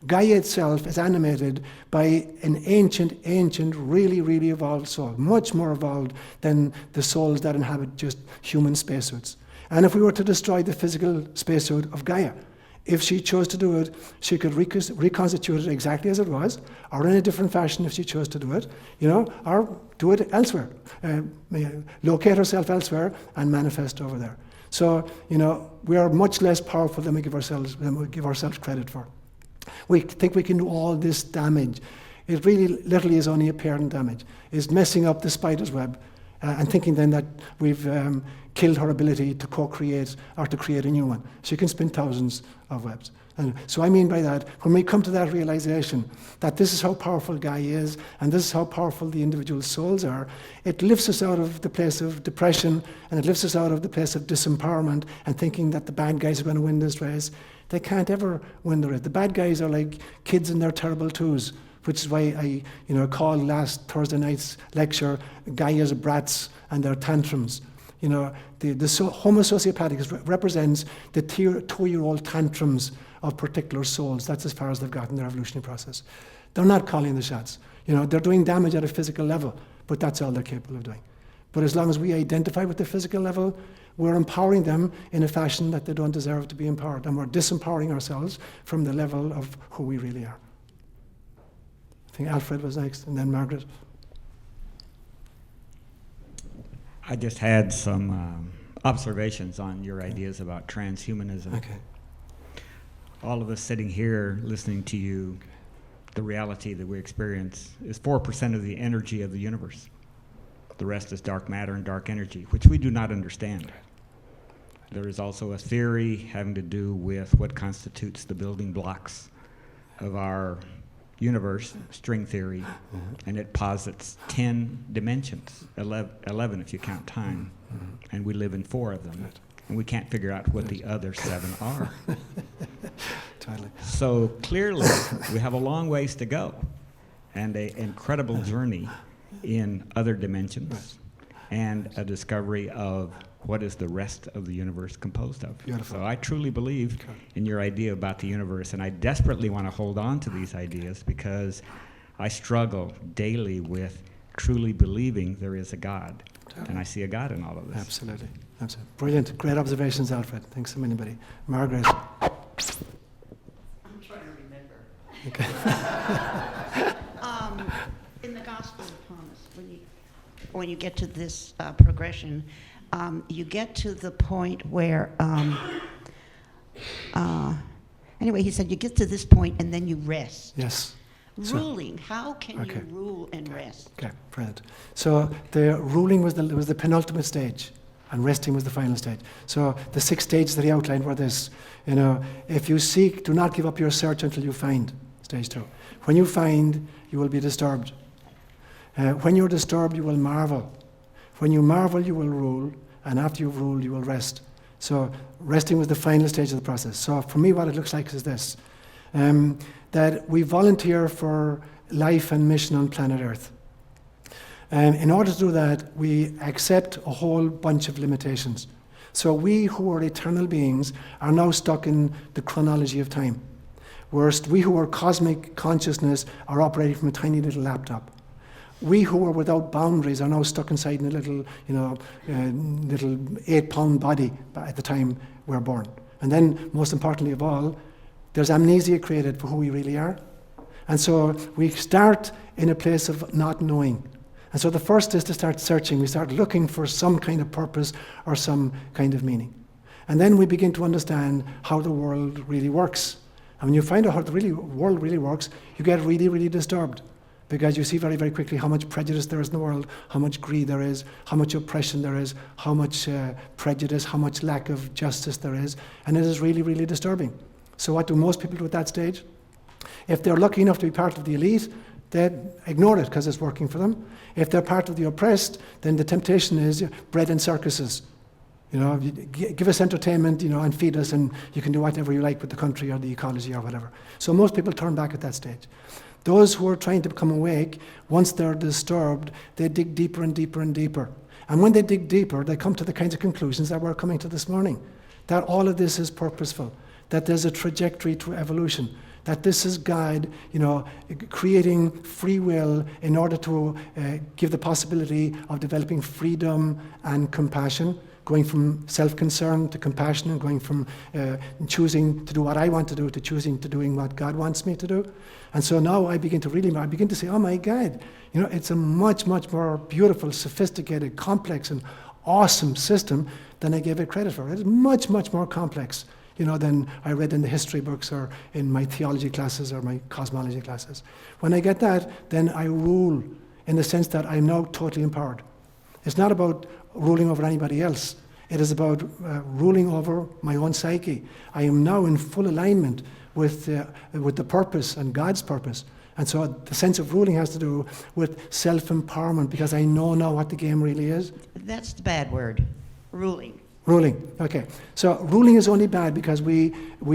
A: Gaia itself is animated by an ancient, really, really evolved soul, much more evolved than the souls that inhabit just human spacesuits. And if we were to destroy the physical spacesuit of Gaia, if she chose to do it, she could reconstitute it exactly as it was, or in a different fashion if she chose to do it, or do it elsewhere, locate herself elsewhere and manifest over there. So, we are much less powerful than we give ourselves credit for. We think we can do all this damage. It really, literally, is only apparent damage. It's messing up the spider's web and thinking then that we've killed her ability to co-create or to create a new one. She can spin thousands of webs. And so I mean by that, when we come to that realization that this is how powerful Gaia is, and this is how powerful the individual souls are, it lifts us out of the place of depression, and it lifts us out of the place of disempowerment and thinking that the bad guys are going to win this race. They can't ever win the race. The bad guys are like kids in their terrible twos, which is why I called last Thursday night's lecture Gaia's brats and their tantrums. The Homo sociopathic represents the 2-year-old tantrums of particular souls. That's as far as they've gotten in their evolutionary process. They're not calling the shots. They're doing damage at a physical level, but that's all they're capable of doing. But as long as we identify with the physical level, we're empowering them in a fashion that they don't deserve to be empowered, and we're disempowering ourselves from the level of who we really are. I think Alfred was next, and then Margaret.
E: I just had some observations on your ideas about transhumanism.
A: Okay.
E: All of us sitting here listening to you, the reality that we experience is 4% of the energy of the universe. The rest is dark matter and dark energy, which we do not understand. There is also a theory having to do with what constitutes the building blocks of our universe, string theory, and it posits 10 dimensions, 11 if you count time, and we live in 4 of them, and we can't figure out what the other 7 are.
A: Totally.
E: So clearly, we have a long ways to go, and an incredible journey in other dimensions, and a discovery of what is the rest of the universe composed of.
A: Beautiful.
E: So I truly believe in your idea about the universe, and I desperately want to hold on to these ideas because I struggle daily with truly believing there is a God, and I see a God in all of this.
A: Absolutely. Brilliant. Great observations, Alfred. Thanks so many, Margaret.
F: I'm trying to remember.
A: Okay.
F: In the Gospel of Thomas, when you get to this progression, you get to the point where, anyway, he said you get to this point and then you rest.
A: Yes.
F: Ruling, how can you rule and rest?
A: Okay, brilliant. So the ruling was the penultimate stage, and resting was the final stage. So the 6 stages that he outlined were this: if you seek, do not give up your search until you find. Stage 2. When you find, you will be disturbed. When you're disturbed, you will marvel. When you marvel, you will rule, and after you've ruled, you will rest. So resting was the final stage of the process. So for me, what it looks like is this: that we volunteer for life and mission on planet Earth. In order to do that, we accept a whole bunch of limitations. So we who are eternal beings are now stuck in the chronology of time. Whereas we who are cosmic consciousness are operating from a tiny little laptop. We who are without boundaries are now stuck inside in a little, little 8-pound body at the time we're born. And then, most importantly of all, there's amnesia created for who we really are. And so we start in a place of not knowing. And so the first is to start searching. We start looking for some kind of purpose or some kind of meaning. And then we begin to understand how the world really works. And when you find out how the world really works, you get really, really disturbed. Because you see very, very quickly how much prejudice there is in the world, how much greed there is, how much oppression there is, how much prejudice, how much lack of justice there is. And it is really, really disturbing. So what do most people do at that stage? If they're lucky enough to be part of the elite, they ignore it because it's working for them. If they're part of the oppressed, then the temptation is bread and circuses. Give us entertainment, and feed us, and you can do whatever you like with the country or the ecology or whatever. So most people turn back at that stage. Those who are trying to become awake, once they're disturbed, they dig deeper and deeper and deeper. And when they dig deeper, they come to the kinds of conclusions that we're coming to this morning. That all of this is purposeful, that there's a trajectory to evolution, that this is God, creating free will in order to give the possibility of developing freedom and compassion, going from self-concern to compassion, and going from choosing to do what I want to do to choosing to doing what God wants me to do. And so now I begin to say, oh my God, it's a much, much more beautiful, sophisticated, complex, and awesome system than I gave it credit for. It's much, much more complex, than I read in the history books or in my theology classes or my cosmology classes. When I get that, then I rule in the sense that I'm now totally empowered. It's not about ruling over anybody else. It is about ruling over my own psyche. I am now in full alignment with the purpose and God's purpose. And so the sense of ruling has to do with self-empowerment, because I know now what the game really is.
F: That's the bad word, ruling.
A: Ruling, okay. So ruling is only bad because we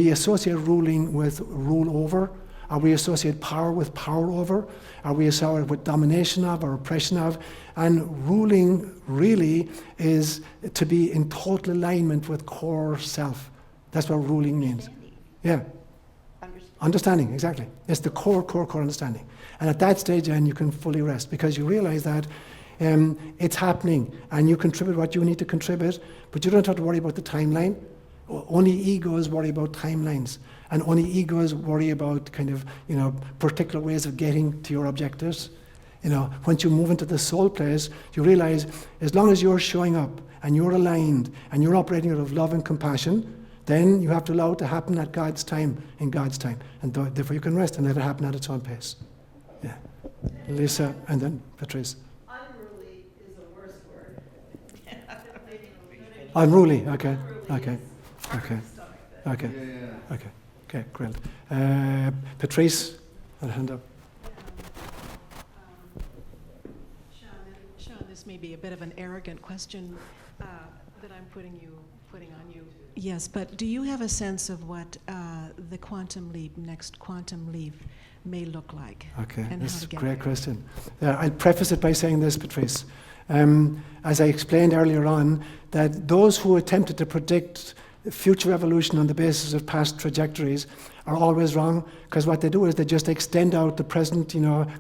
A: associate ruling with rule over, or we associate power with power over, or we associate it with domination of or oppression of. And ruling really is to be in total alignment with core self. That's what ruling means. Yeah. Understanding, exactly. It's the core understanding. And at that stage, then you can fully rest, because you realize that it's happening and you contribute what you need to contribute, but you don't have to worry about the timeline. Only egos worry about timelines, and only egos worry about particular ways of getting to your objectives. Once you move into the soul place, you realize as long as you're showing up and you're aligned and you're operating out of love and compassion, then you have to allow it to happen at God's time, in God's time. And therefore you can rest and let it happen at its own pace. Yeah. Lisa, and then Patrice.
B: Unruly is a worse word.
A: Unruly, okay. Okay, great. Patrice, I'll hand up.
G: Sean, this may be a bit of an arrogant question that I'm putting on you. Yes, but do you have a sense of what the next quantum leap may look like?
A: Okay,
G: and
A: this is a
G: get
A: great
G: there?
A: question. I'll preface it by saying this, Patrice. As I explained earlier on, that those who attempted to predict future evolution on the basis of past trajectories are always wrong, because what they do is they just extend out the present,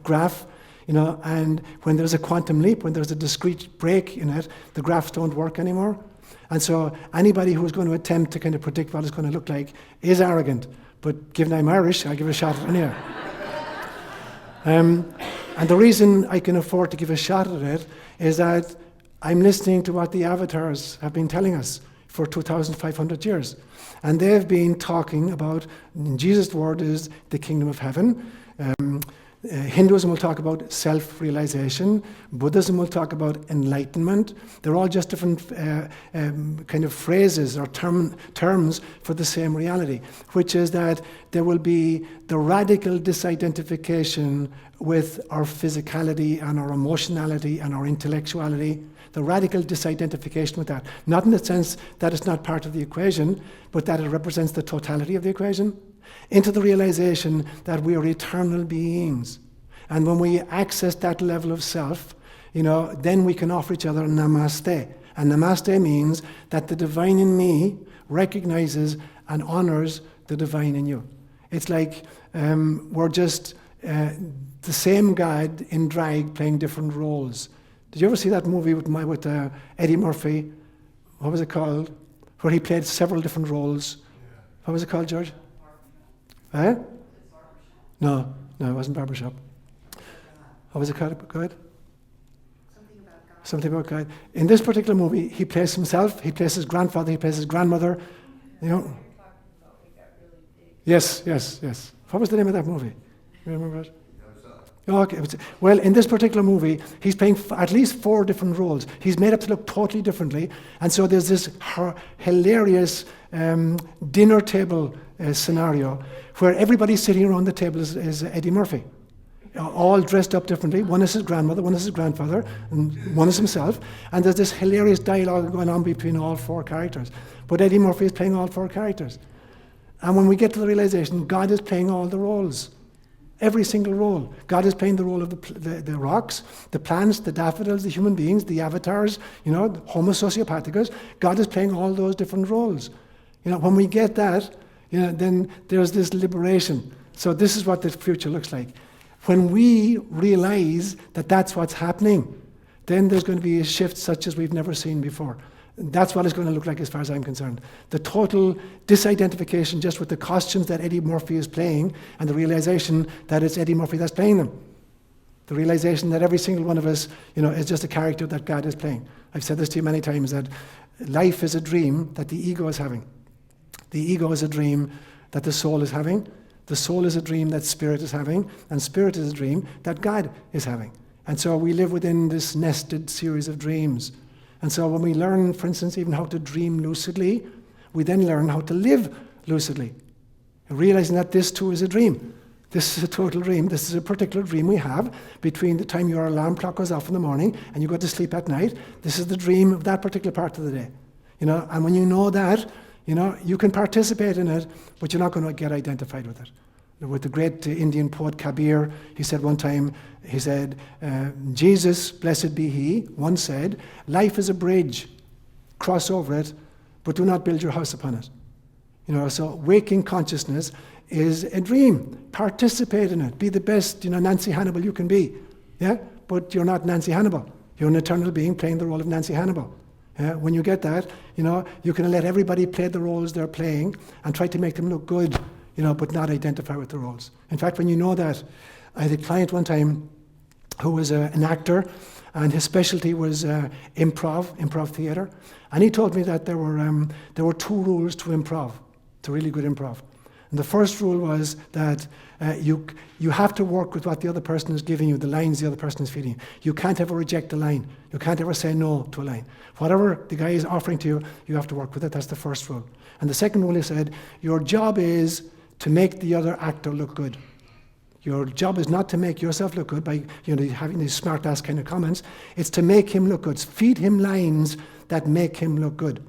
A: graph, and when there's a quantum leap, when there's a discrete break in it, the graphs don't work anymore. And so anybody who's going to attempt to predict what it's going to look like is arrogant. But given I'm Irish, I'll give it a shot at it anyway. And the reason I can afford to give a shot at it is that I'm listening to what the avatars have been telling us for 2,500 years. And they've been talking about, Jesus' word is the kingdom of heaven. Hinduism will talk about self-realization. Buddhism will talk about enlightenment. They're all just different phrases or terms for the same reality, which is that there will be the radical disidentification with our physicality and our emotionality and our intellectuality, the radical disidentification with that. Not in the sense that it's not part of the equation, but that it represents the totality of the equation, into the realization that we are eternal beings. And when we access that level of self, then we can offer each other namaste. And namaste means that the divine in me recognizes and honors the divine in you. It's like we're just the same God in drag playing different roles. Did you ever see that movie with Eddie Murphy? What was it called? Where he played several different roles. What was it called, George? Eh? No, it wasn't Barbershop. What was it called? Go ahead. Something about God. In this particular movie, he plays himself, he plays his grandfather, he plays his grandmother. Yes. What was the name of that movie? You remember it? Oh, okay. Well, in this particular movie, he's playing at least 4 different roles. He's made up to look totally differently. And so there's this hilarious dinner table scenario where everybody sitting around the table is Eddie Murphy. all dressed up differently. One is his grandmother, one is his grandfather, and one is himself. And there's this hilarious dialogue going on between all four characters. But Eddie Murphy is playing all four characters. And when we get to the realization, God is playing all the roles. Every single role. God is playing the role of the rocks, the plants, the daffodils, the human beings, the avatars, the Homo sociopathicus. God is playing all those different roles. When we get that, then there's this liberation. So this is what the future looks like. When we realize that that's what's happening, then there's going to be a shift such as we've never seen before. That's what it's going to look like as far as I'm concerned. The total disidentification just with the costumes that Eddie Murphy is playing and the realization that it's Eddie Murphy that's playing them. The realization that every single one of us, is just a character that God is playing. I've said this to you many times, that life is a dream that the ego is having. The ego is a dream that the soul is having. The soul is a dream that spirit is having. And spirit is a dream that God is having. And so we live within this nested series of dreams. And so when we learn, for instance, even how to dream lucidly, we then learn how to live lucidly. Realizing that this too is a dream. This is a total dream. This is a particular dream we have between the time your alarm clock goes off in the morning and you go to sleep at night. This is the dream of that particular part of the day. And when you know that, you can participate in it, but you're not going to get identified with it. With the great Indian poet Kabir, he said one time, Jesus, blessed be he, once said, life is a bridge, cross over it, but do not build your house upon it. So waking consciousness is a dream. Participate in it. Be the best, Nancy Hannibal you can be. Yeah? But you're not Nancy Hannibal. You're an eternal being playing the role of Nancy Hannibal. When you get that, you can let everybody play the roles they're playing and try to make them look good, but not identify with the roles. In fact, when you know that, I had a client one time who was an actor, and his specialty was improv theatre. And he told me that there were two rules to improv, to really good improv. And the first rule was that you have to work with what the other person is giving you, the lines the other person is feeding you. You can't ever reject a line. You can't ever say no to a line. Whatever the guy is offering to you, you have to work with it. That's the first rule. And the second rule, he said, your job is to make the other actor look good. Your job is not to make yourself look good by having these smart-ass kind of comments. It's to make him look good. Feed him lines that make him look good.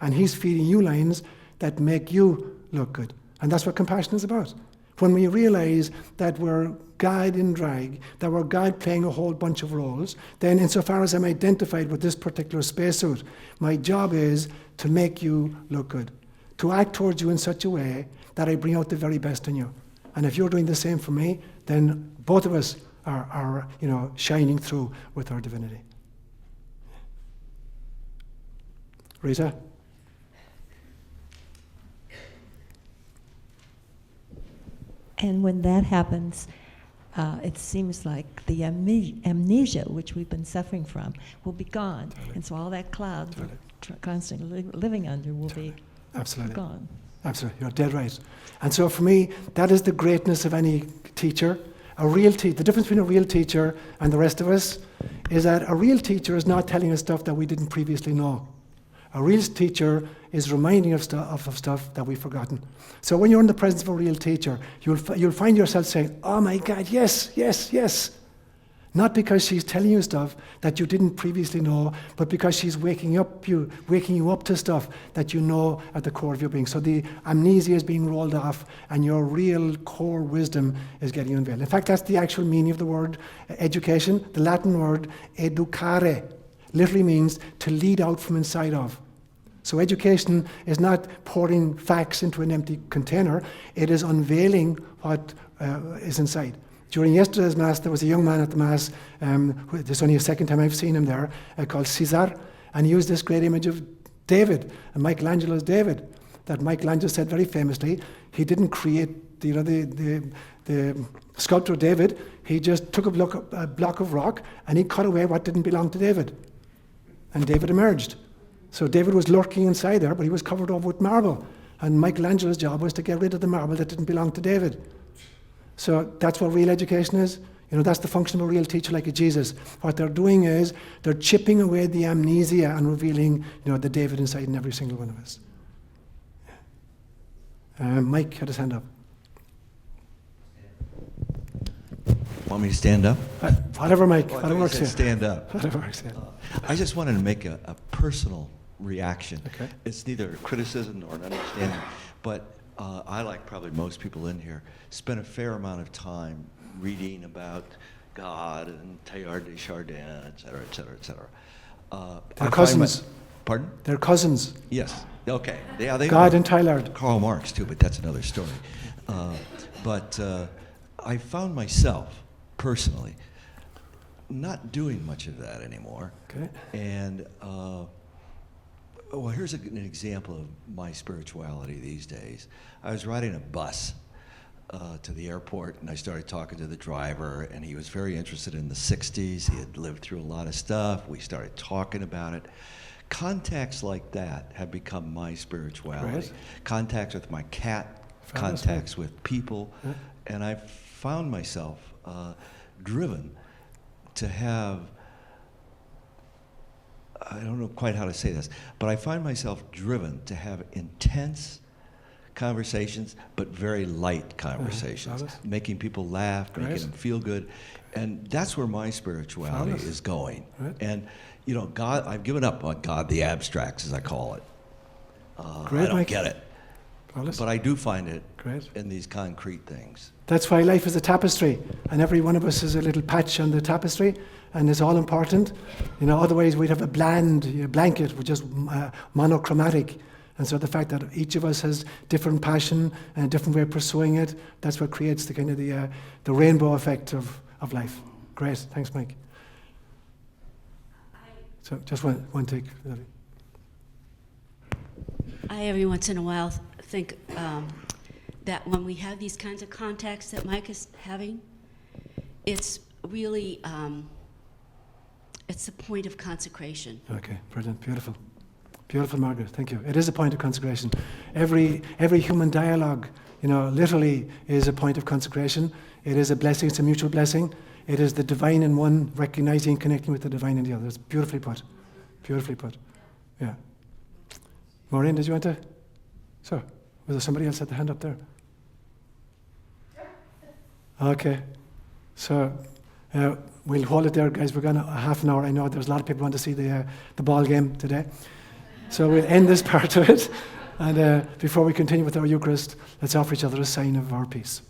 A: And he's feeding you lines that make you look good. And that's what compassion is about. When we realize that we're God in drag, that we're God playing a whole bunch of roles, then insofar as I'm identified with this particular spacesuit, my job is to make you look good, to act towards you in such a way that I bring out the very best in you. And if you're doing the same for me, then both of us are shining through with our divinity. Rita?
H: And when that happens, it seems like the amnesia, which we've been suffering from, will be gone. Totally. And so all that cloud we're constantly living under will be gone.
A: Absolutely, you're dead right. And so for me, that is the greatness of any teacher. The difference between a real teacher and the rest of us is that a real teacher is not telling us stuff that we didn't previously know. A real teacher is reminding us of stuff that we've forgotten. So when you're in the presence of a real teacher, you'll find yourself saying, oh my God, yes, yes, yes. Not because she's telling you stuff that you didn't previously know, but because she's waking you up to stuff that you know at the core of your being. So the amnesia is being rolled off, and your real core wisdom is getting unveiled. In fact, that's the actual meaning of the word education. The Latin word educare literally means to lead out from inside of. So education is not pouring facts into an empty container. It is unveiling what is inside. During yesterday's Mass, there was a young man at the Mass, there's only a second time I've seen him there, called Caesar, and he used this great image of David, and Michelangelo's David, that Michelangelo said very famously, he didn't create the sculptor David, he just took a block of rock, and he cut away what didn't belong to David. And David emerged. So David was lurking inside there, but he was covered over with marble. And Michelangelo's job was to get rid of the marble that didn't belong to David. So that's what real education is. That's the function of a real teacher like a Jesus. What they're doing is they're chipping away the amnesia and revealing, the David inside in every single one of us. Mike had his hand up.
I: Want me to stand up?
A: Whatever, Mike.
I: Oh, I thought
A: Whatever
I: you
A: works
I: said
A: here.
I: stand up.
A: Whatever works here.
I: I just wanted to make a personal reaction.
A: Okay.
I: It's neither a criticism nor an understanding, but I, like probably most people in here, spent a fair amount of time reading about God and Teilhard de Chardin, et cetera, et cetera, et cetera.
A: They're cousins.
I: Pardon?
A: They're cousins.
I: Yes. Okay. Yeah, they
A: God
I: are.
A: and Teilhard.
I: Karl Marx too, but that's another story. But I found myself personally not doing much of that anymore.
A: Okay.
I: And well, here's an example of my spirituality these days. I was riding a bus to the airport, and I started talking to the driver, and he was very interested in the 60s. He had lived through a lot of stuff. We started talking about it. Contacts like that have become my spirituality.
A: Right.
I: Contacts with my cat,
A: Fabulous.
I: contacts with people,
A: Yeah.
I: and I found myself driven to have, I don't know quite how to say this, but I find myself driven to have intense conversations, but very light conversations,
A: Fabulous.
I: making people laugh,
A: Great.
I: making them feel good. And that's where my spirituality
A: Fabulous.
I: is going.
A: Right.
I: And, you know, God, I've given up on God, the abstracts, as I call it.
A: Great,
I: I don't
A: Mike.
I: get it.
A: Fabulous.
I: But I do find it
A: Great.
I: in these concrete things.
A: That's why life is a tapestry, and every one of us is a little patch on the tapestry, and it's all important. You know, otherwise we'd have a bland blanket, which is monochromatic. And so the fact that each of us has different passion and a different way of pursuing it, that's what creates the kind of the rainbow effect of life. Great, thanks, Mike. So just one take.
J: I every once in a while think that when we have these kinds of contacts that Mike is having, it's really it's a point of consecration.
A: Okay, brilliant, beautiful. Beautiful, Margaret, thank you. It is a point of consecration. Every human dialogue, you know, literally is a point of consecration. It is a blessing, it's a mutual blessing. It is the divine in one recognizing and connecting with the divine in the other. It's beautifully put. Beautifully put. Yeah. Maureen, did you want to? Sir, was there somebody else had the hand up there? Okay. So we'll hold it there, guys. We're going to a half an hour. I know there's a lot of people who want to see the ball game today. So we'll end this part of it. And before we continue with our Eucharist, let's offer each other a sign of our peace.